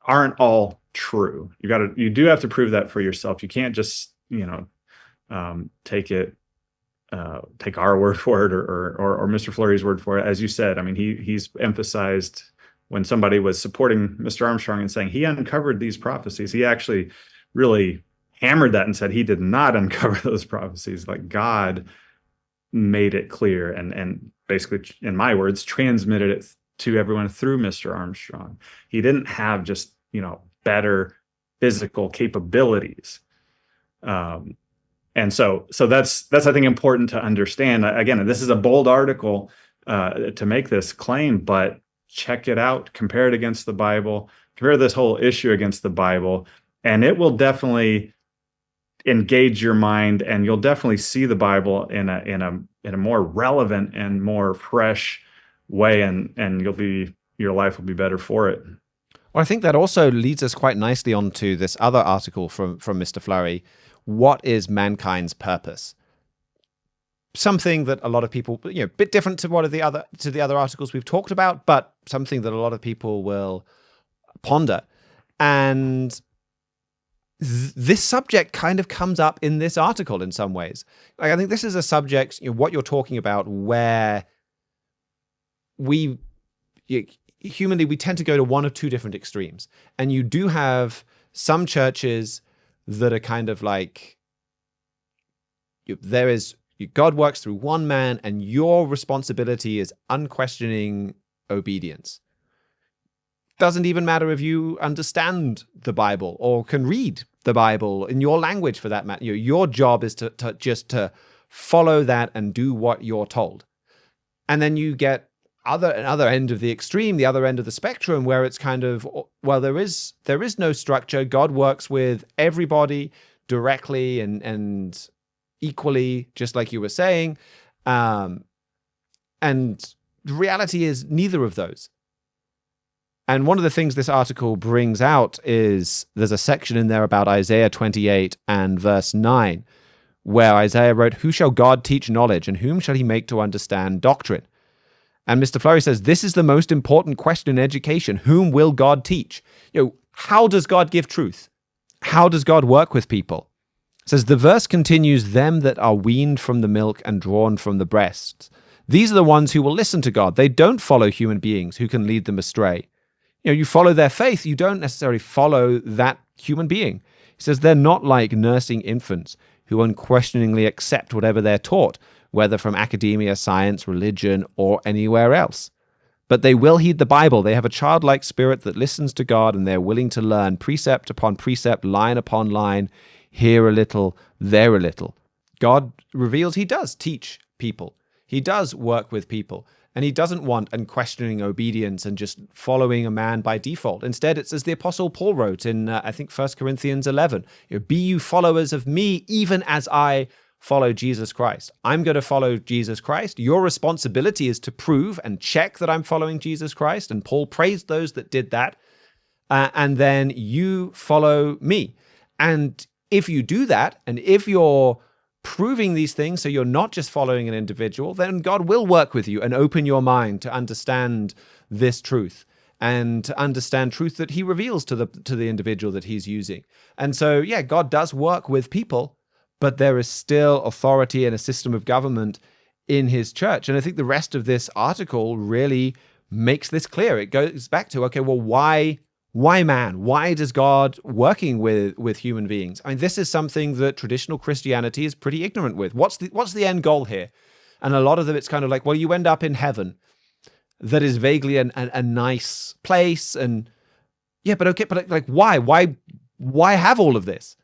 aren't all true. You do have to prove that for yourself. You can't just take our word for it or Mr. Fleury's word for it. As you said, I mean, he's emphasized, when somebody was supporting Mr. Armstrong and saying he uncovered these prophecies, he actually really hammered that and said he did not uncover those prophecies. Like, God made it clear and basically, in my words, transmitted it to everyone through Mr. Armstrong. He didn't have just better physical capabilities, and so that's I think important to understand. Again, this is a bold article to make this claim, but check it out, compare it against the Bible, compare this whole issue against the Bible, and it will definitely engage your mind, and you'll definitely see the Bible in a more relevant and more fresh way, and your life will be better for it. Well, I think that also leads us quite nicely onto this other article from Mr. Fleury. What is mankind's purpose? Something that a lot of people, a bit different to the other articles we've talked about, but something that a lot of people will ponder. And this subject kind of comes up in this article in some ways. Like, I think this is a subject, what you're talking about, where humanly, we tend to go to one of two different extremes. And you do have some churches that are kind of like, God works through one man, and your responsibility is unquestioning obedience. Doesn't even matter if you understand the Bible or can read the Bible in your language, for that matter. Your job is to just follow that and do what you're told. And then you get another end of the extreme, the other end of the spectrum, where it's kind of, well, there is no structure. God works with everybody directly and equally, just like you were saying. And the reality is neither of those. And one of the things this article brings out is there's a section in there about Isaiah 28 and verse 9, where Isaiah wrote, "Who shall God teach knowledge, and whom shall he make to understand doctrine?" And Mr. Fleury says, this is the most important question in education. Whom will God teach? How does God give truth? How does God work with people? It says, the verse continues, "Them that are weaned from the milk and drawn from the breasts. These are the ones who will listen to God. They don't follow human beings who can lead them astray." You follow their faith. You don't necessarily follow that human being. He says they're not like nursing infants who unquestioningly accept whatever they're taught, whether from academia, science, religion, or anywhere else. But they will heed the Bible. They have a childlike spirit that listens to God, and they're willing to learn precept upon precept, line upon line, here a little, there a little. God reveals he does teach people. He does work with people. And he doesn't want unquestioning obedience and just following a man by default. Instead, it's as the Apostle Paul wrote in, I think, 1 Corinthians 11, "Be you followers of me, even as I follow Jesus Christ. I'm going to follow Jesus Christ. Your responsibility is to prove and check that I'm following Jesus Christ. And Paul praised those that did that. And then you follow me. And if you do that, and if you're proving these things, so you're not just following an individual, then God will work with you and open your mind to understand this truth and to understand truth that he reveals to the individual that he's using. And so, yeah, God does work with people, but there is still authority and a system of government in his church. And I think the rest of this article really makes this clear. It goes back to, okay, well, why man? Why does God working with human beings? I mean, this is something that traditional Christianity is pretty ignorant with. What's the end goal here? And a lot of them, it's kind of like, well, you end up in heaven. That is vaguely a nice place, and yeah, but okay, but like, why have all of this?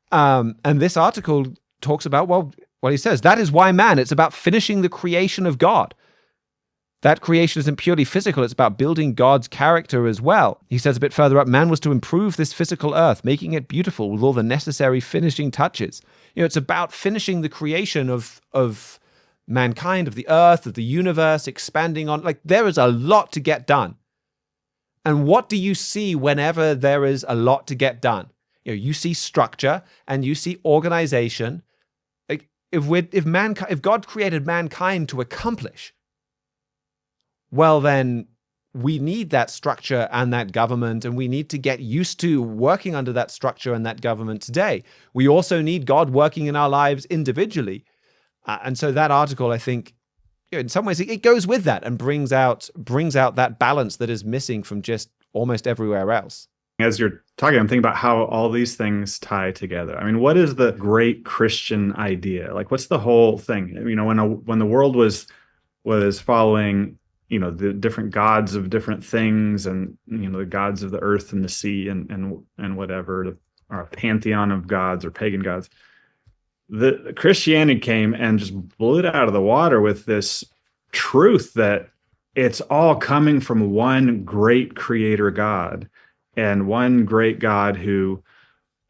And this article talks about, well, he says that is why man. It's about finishing the creation of God. That creation isn't purely physical, it's about building God's character as well. He says a bit further up, man was to improve this physical earth, making it beautiful with all the necessary finishing touches. It's about finishing the creation of mankind, of the earth, of the universe, expanding on, like, there is a lot to get done. And what do you see whenever there is a lot to get done? You see structure and you see organization. Like, if God created mankind to accomplish, well, then we need that structure and that government, and we need to get used to working under that structure and that government today. We also need God working in our lives individually. And so that article, I think, in some ways, it goes with that and brings out that balance that is missing from just almost everywhere else. As you're talking, I'm thinking about how all these things tie together. I mean, what is the great Christian idea? Like, what's the whole thing? When the world was following, the different gods of different things, and the gods of the earth and the sea and whatever, or a pantheon of gods or pagan gods. The Christianity came and just blew it out of the water with this truth that it's all coming from one great creator God, and one great God who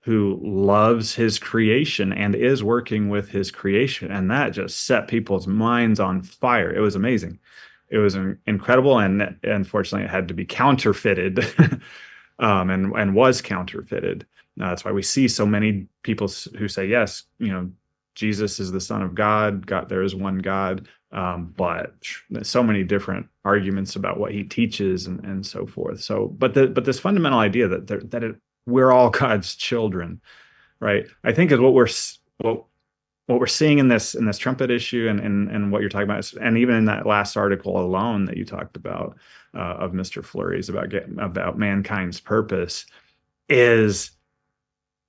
loves his creation and is working with his creation. And that just set people's minds on fire. It was amazing. It was incredible. And unfortunately, it had to be counterfeited and was counterfeited. That's why we see so many people who say, yes, Jesus is the Son of God. There is one God. But there's so many different arguments about what he teaches and so forth. So, but this fundamental idea that we're all God's children, right? I think is what we're seeing in this Trumpet issue and what you're talking about, and even in that last article alone that you talked about of Mr. Fleury's about mankind's purpose, is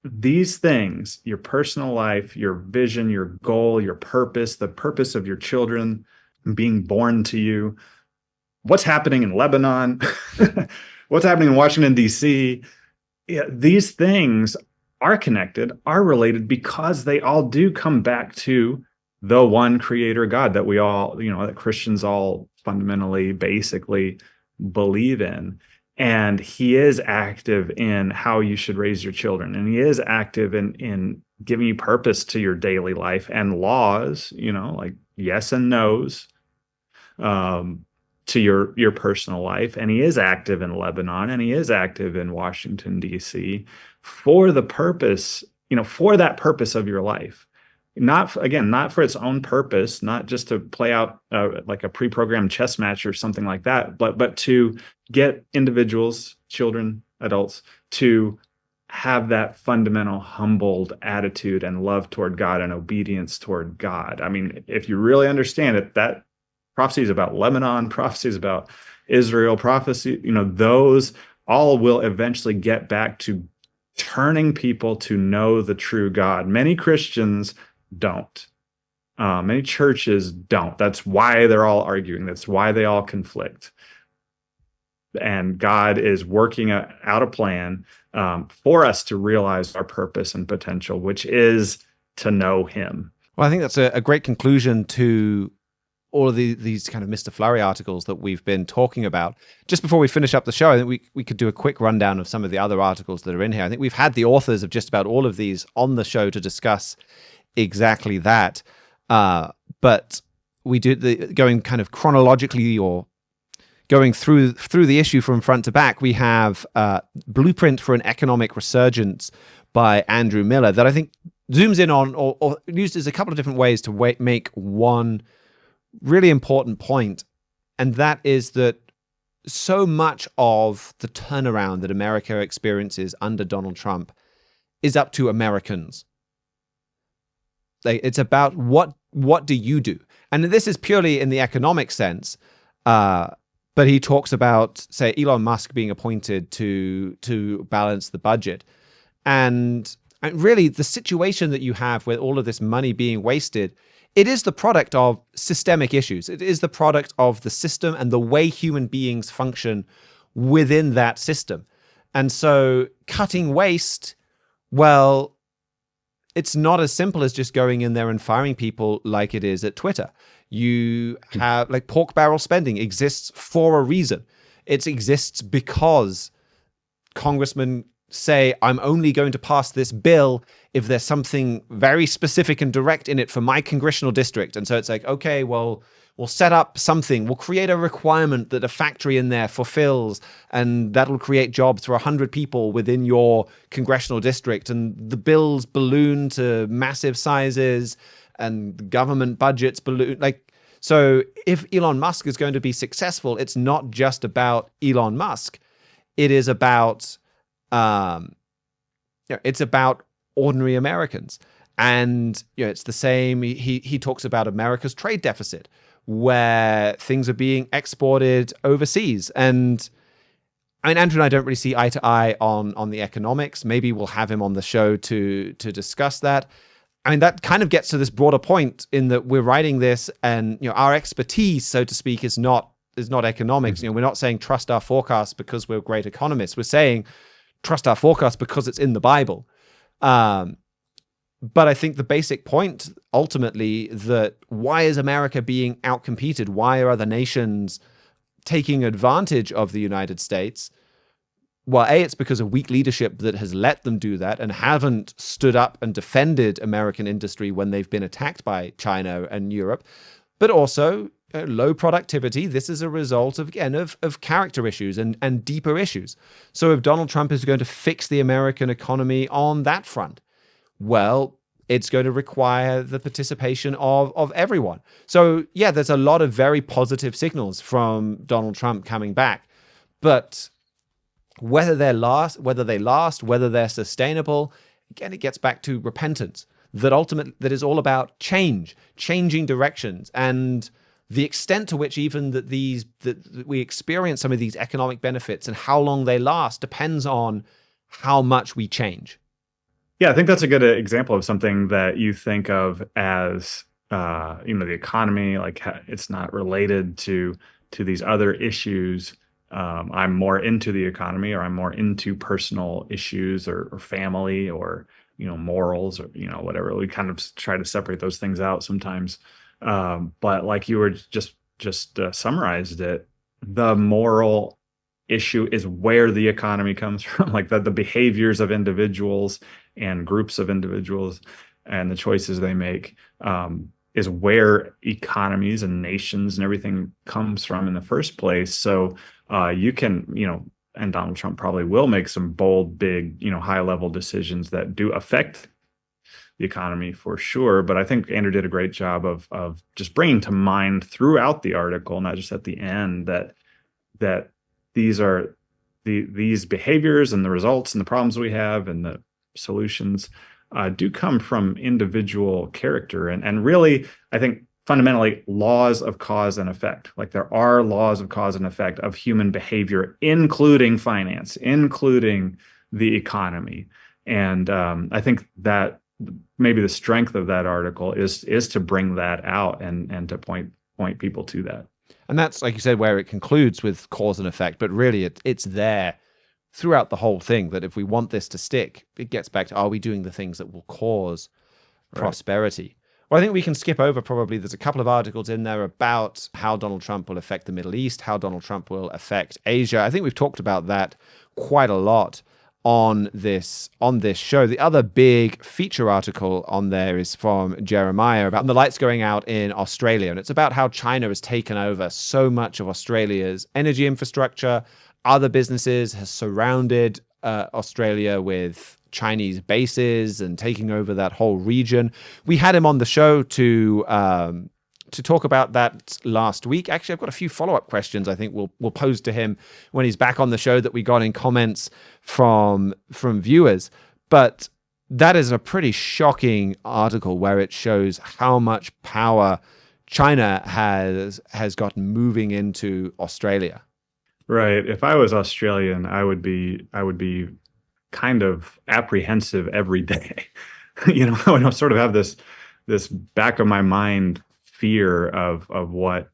these things: your personal life, your vision, your goal, your purpose, the purpose of your children being born to you, what's happening in Lebanon, what's happening in Washington, D.C. Yeah, these things are connected, are related, because they all do come back to the one creator God that we all, that Christians all fundamentally, basically believe in. And he is active in how you should raise your children. And he is active in giving you purpose to your daily life and laws, like yes and no's to your personal life. And he is active in Lebanon, and he is active in Washington, D.C. for the purpose, for that purpose of your life. Not for its own purpose, not just to play out like a pre-programmed chess match or something like that, but to get individuals, children, adults, to have that fundamental humbled attitude and love toward God and obedience toward God. I mean, if you really understand it, that prophecy is about Lebanon, prophecy is about Israel, prophecy, those all will eventually get back to turning people to know the true God. Many Christians don't. Many churches don't. That's why they're all arguing. That's why they all conflict. And God is working out a plan for us to realize our purpose and potential, which is to know him. Well, I think that's a great conclusion to all of these kind of Mr. Fleury articles that we've been talking about. Just before we finish up the show, I think we could do a quick rundown of some of the other articles that are in here. I think we've had the authors of just about all of these on the show to discuss exactly that. But we do going kind of chronologically or going through the issue from front to back. We have Blueprint for an Economic Resurgence by Andrew Miller that I think zooms in on or uses a couple of different ways to make one really important point, and that is that so much of the turnaround that America experiences under Donald Trump is up to Americans. It's about what do you do? And this is purely in the economic sense, but he talks about, say, Elon Musk being appointed to balance the budget. And really, the situation that you have with all of this money being wasted, it is the product of systemic issues. It is the product of the system and the way human beings function within that system. And so cutting waste, well, it's not as simple as just going in there and firing people like it is at Twitter. You have, like, pork barrel spending exists for a reason. It exists because congressmen say, I'm only going to pass this bill if there's something very specific and direct in it for my congressional district. And so it's like, okay, well, we'll set up something. We'll create a requirement that a factory in there fulfills, and that'll create jobs for 100 people within your congressional district. And the bills balloon to massive sizes and government budgets balloon. So if Elon Musk is going to be successful, it's not just about Elon Musk. It is about it's about ordinary Americans. And it's the same. He talks about America's trade deficit, where things are being exported overseas. And I mean, Andrew and I don't really see eye to eye on the economics. Maybe we'll have him on the show to discuss that. I mean, that kind of gets to this broader point in that we're writing this, and our expertise, so to speak, is not economics. We're not saying trust our forecast because we're great economists. We're saying trust our forecast because it's in the Bible. But I think the basic point, ultimately, that why is America being outcompeted? Why are other nations taking advantage of the United States? Well, A, it's because of weak leadership that has let them do that and haven't stood up and defended American industry when they've been attacked by China and Europe. But also low productivity. This is a result of character issues and deeper issues. So if Donald Trump is going to fix the American economy on that front, well, it's going to require the participation of everyone. So yeah, there's a lot of very positive signals from Donald Trump coming back, but whether they last, whether they're sustainable, again, it gets back to repentance. That is all about changing directions, and the extent to which even that we experience some of these economic benefits and how long they last depends on how much we change. Yeah, I think that's a good example of something that you think of as the economy, like it's not related to these other issues. I'm more into the economy, or I'm more into personal issues or family or morals or whatever. We kind of try to separate those things out sometimes. But like you were just summarized it, the moral issue is where the economy comes from, like the behaviors of individuals and groups of individuals and the choices they make is where economies and nations and everything comes from in the first place. So you can, and Donald Trump probably will make some bold, big, high level decisions that do affect the economy for sure. But I think Andrew did a great job of just bringing to mind throughout the article, not just at the end, that these are these behaviors and the results and the problems we have and the solutions do come from individual character and really, I think, fundamentally laws of cause and effect. Like there are laws of cause and effect of human behavior, including finance, including the economy. And I think that maybe the strength of that article is to bring that out and to point people to that. And that's, like you said, where it concludes with cause and effect, but really it's there throughout the whole thing, that if we want this to stick, it gets back to, are we doing the things that will cause prosperity? Well, I think we can skip over probably, there's a couple of articles in there about how Donald Trump will affect the Middle East, how Donald Trump will affect Asia. I think we've talked about that quite a lot. on this show. The other big feature article on there is from Jeremiah about the lights going out in Australia, and it's about how China has taken over so much of Australia's energy infrastructure. Other businesses has surrounded Australia with Chinese bases and taking over that whole region. We had him on the show to talk about that last week. Actually, I've got a few follow-up questions I think we'll pose to him when he's back on the show that we got in comments from viewers. But that is a pretty shocking article where it shows how much power China has gotten moving into Australia. Right. If I was Australian, I would be kind of apprehensive every day. I would sort of have this back of my mind fear of what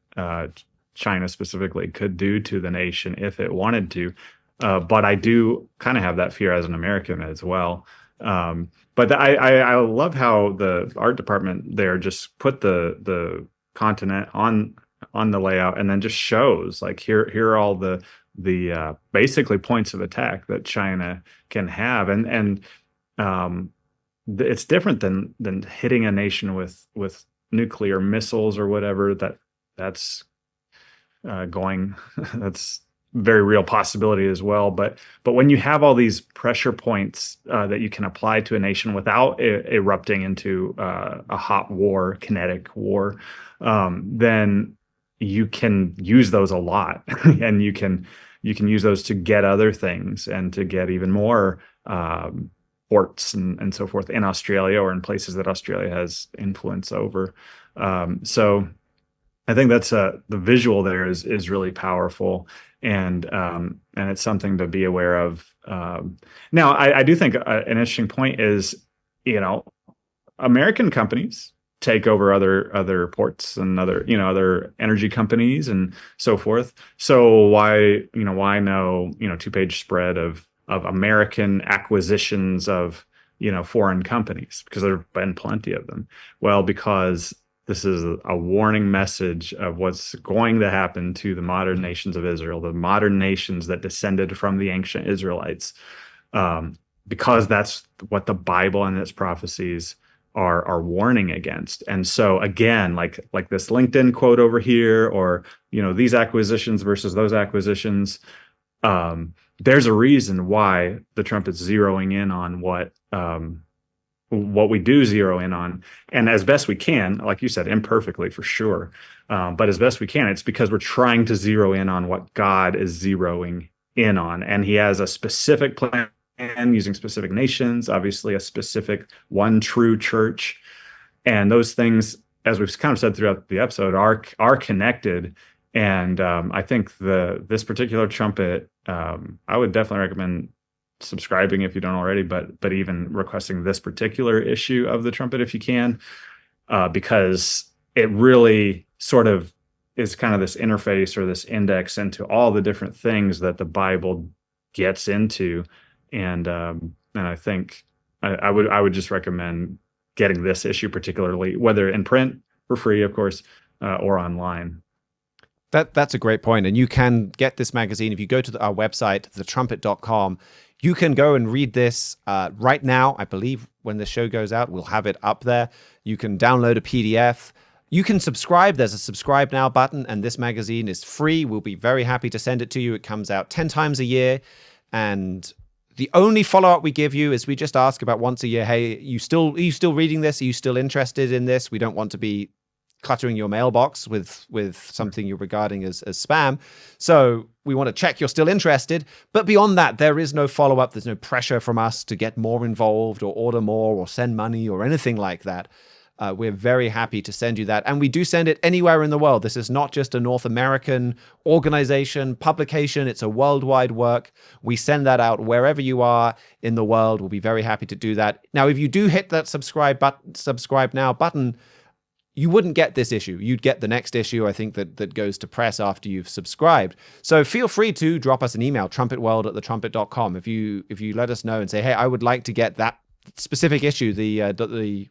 China specifically could do to the nation if it wanted to. But I do kind of have that fear as an American as well. But I love how the art department there just put the continent on the layout and then just shows like here are all the basically points of attack that China can have, and it's different than hitting a nation with nuclear missiles or whatever. That's that's very real possibility as well. But when you have all these pressure points that you can apply to a nation without erupting into a hot war, kinetic war, then you can use those a lot, and you can use those to get other things and to get even more ports and so forth in Australia or in places that Australia has influence over. So I think that's the visual there is really powerful, and it's something to be aware of. Now, I do think an interesting point is, American companies take over other ports and other energy companies and so forth. So why no 2-page spread of American acquisitions of foreign companies, because there have been plenty of them. Well, because this is a warning message of what's going to happen to the modern nations of Israel, the modern nations that descended from the ancient Israelites, because that's what the Bible and its prophecies are warning against. And so again, like this LinkedIn quote over here, or these acquisitions versus those acquisitions, there's a reason why the Trumpet's zeroing in on what we do zero in on, and as best we can, like you said, imperfectly for sure, but as best we can, it's because we're trying to zero in on what God is zeroing in on, and He has a specific plan using specific nations, obviously a specific one true church, and those things, as we've kind of said throughout the episode, are connected. And I think this particular Trumpet, I would definitely recommend subscribing if you don't already, but even requesting this particular issue of the Trumpet if you can, because it really sort of is kind of this interface or this index into all the different things that the Bible gets into, and I think I would just recommend getting this issue particularly, whether in print for free, of course, or online. That's a great point. And you can get this magazine if you go to our website, thetrumpet.com. You can go and read this right now. I believe when the show goes out, we'll have it up there. You can download a PDF. You can subscribe. There's a subscribe now button, and this magazine is free. We'll be very happy to send it to you. It comes out 10 times a year. And the only follow-up we give you is we just ask about once a year, hey, are you still reading this? Are you still interested in this? We don't want to be cluttering your mailbox with something you're regarding as spam. So we want to check you're still interested. But beyond that, there is no follow-up. There's no pressure from us to get more involved or order more or send money or anything like that. We're very happy to send you that. And we do send it anywhere in the world. This is not just a North American organization, publication. It's a worldwide work. We send that out wherever you are in the world. We'll be very happy to do that. Now, if you do hit that subscribe now button, you wouldn't get this issue. You'd get the next issue, I think, that goes to press after you've subscribed. So feel free to drop us an email, trumpetworld@thetrumpet.com. If you let us know and say, hey, I would like to get that specific issue,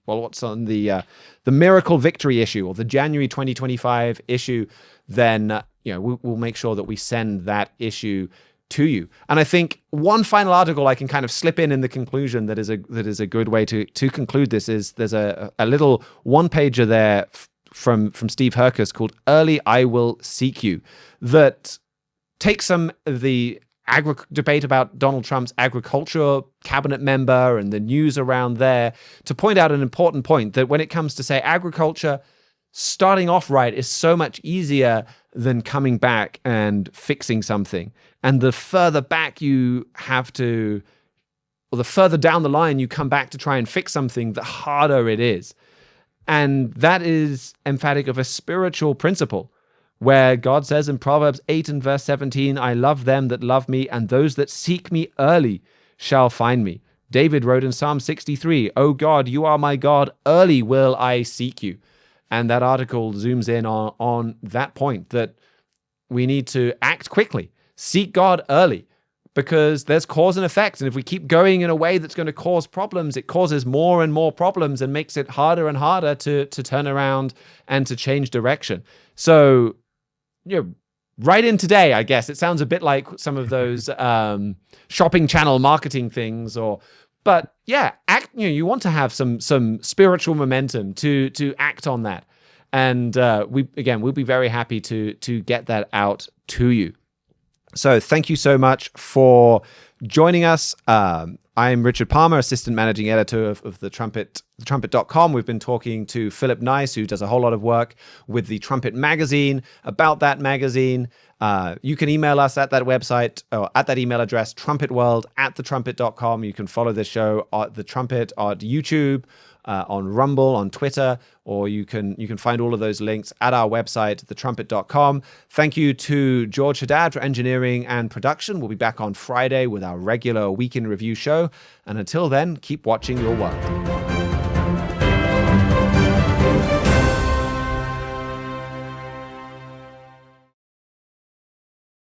what's on the Miracle Victory issue or the January 2025 issue, then we'll make sure that we send that issue to you. And I think one final article I can kind of slip in the conclusion that is a good way to conclude this is there's a little one-pager there from Steve Herkus called "Early I Will Seek You" that takes some of the debate about Donald Trump's agriculture cabinet member and the news around there to point out an important point that when it comes to, say, agriculture, starting off right is so much easier than coming back and fixing something. And the further back you have to, or the further down the line you come back to try and fix something, the harder it is. And that is emphatic of a spiritual principle, where God says in Proverbs 8 and verse 17, "I love them that love me, and those that seek me early shall find me." David wrote in Psalm 63, "O God, you are my God, early will I seek you." And that article zooms in on that point, that we need to act quickly, seek God early, because there's cause and effect. And if we keep going in a way that's going to cause problems, it causes more and more problems and makes it harder and harder to turn around and to change direction. So, right in today, I guess. It sounds a bit like some of those shopping channel marketing things, but yeah, act. You want to have some spiritual momentum to act on that, and we'll be very happy to get that out to you. So thank you so much for joining us. I'm Richard Palmer, Assistant Managing Editor of the Trumpet, Trumpet.com. We've been talking to Philip Nice, who does a whole lot of work with the Trumpet magazine, about that magazine. You can email us at that website, or at that email address, trumpetworld@thetrumpet.com. You can follow the show at The Trumpet on YouTube, on Rumble, on Twitter, or you can find all of those links at our website, thetrumpet.com. Thank you to George Haddad for engineering and production. We'll be back on Friday with our regular Week in Review show. And until then, keep watching your world.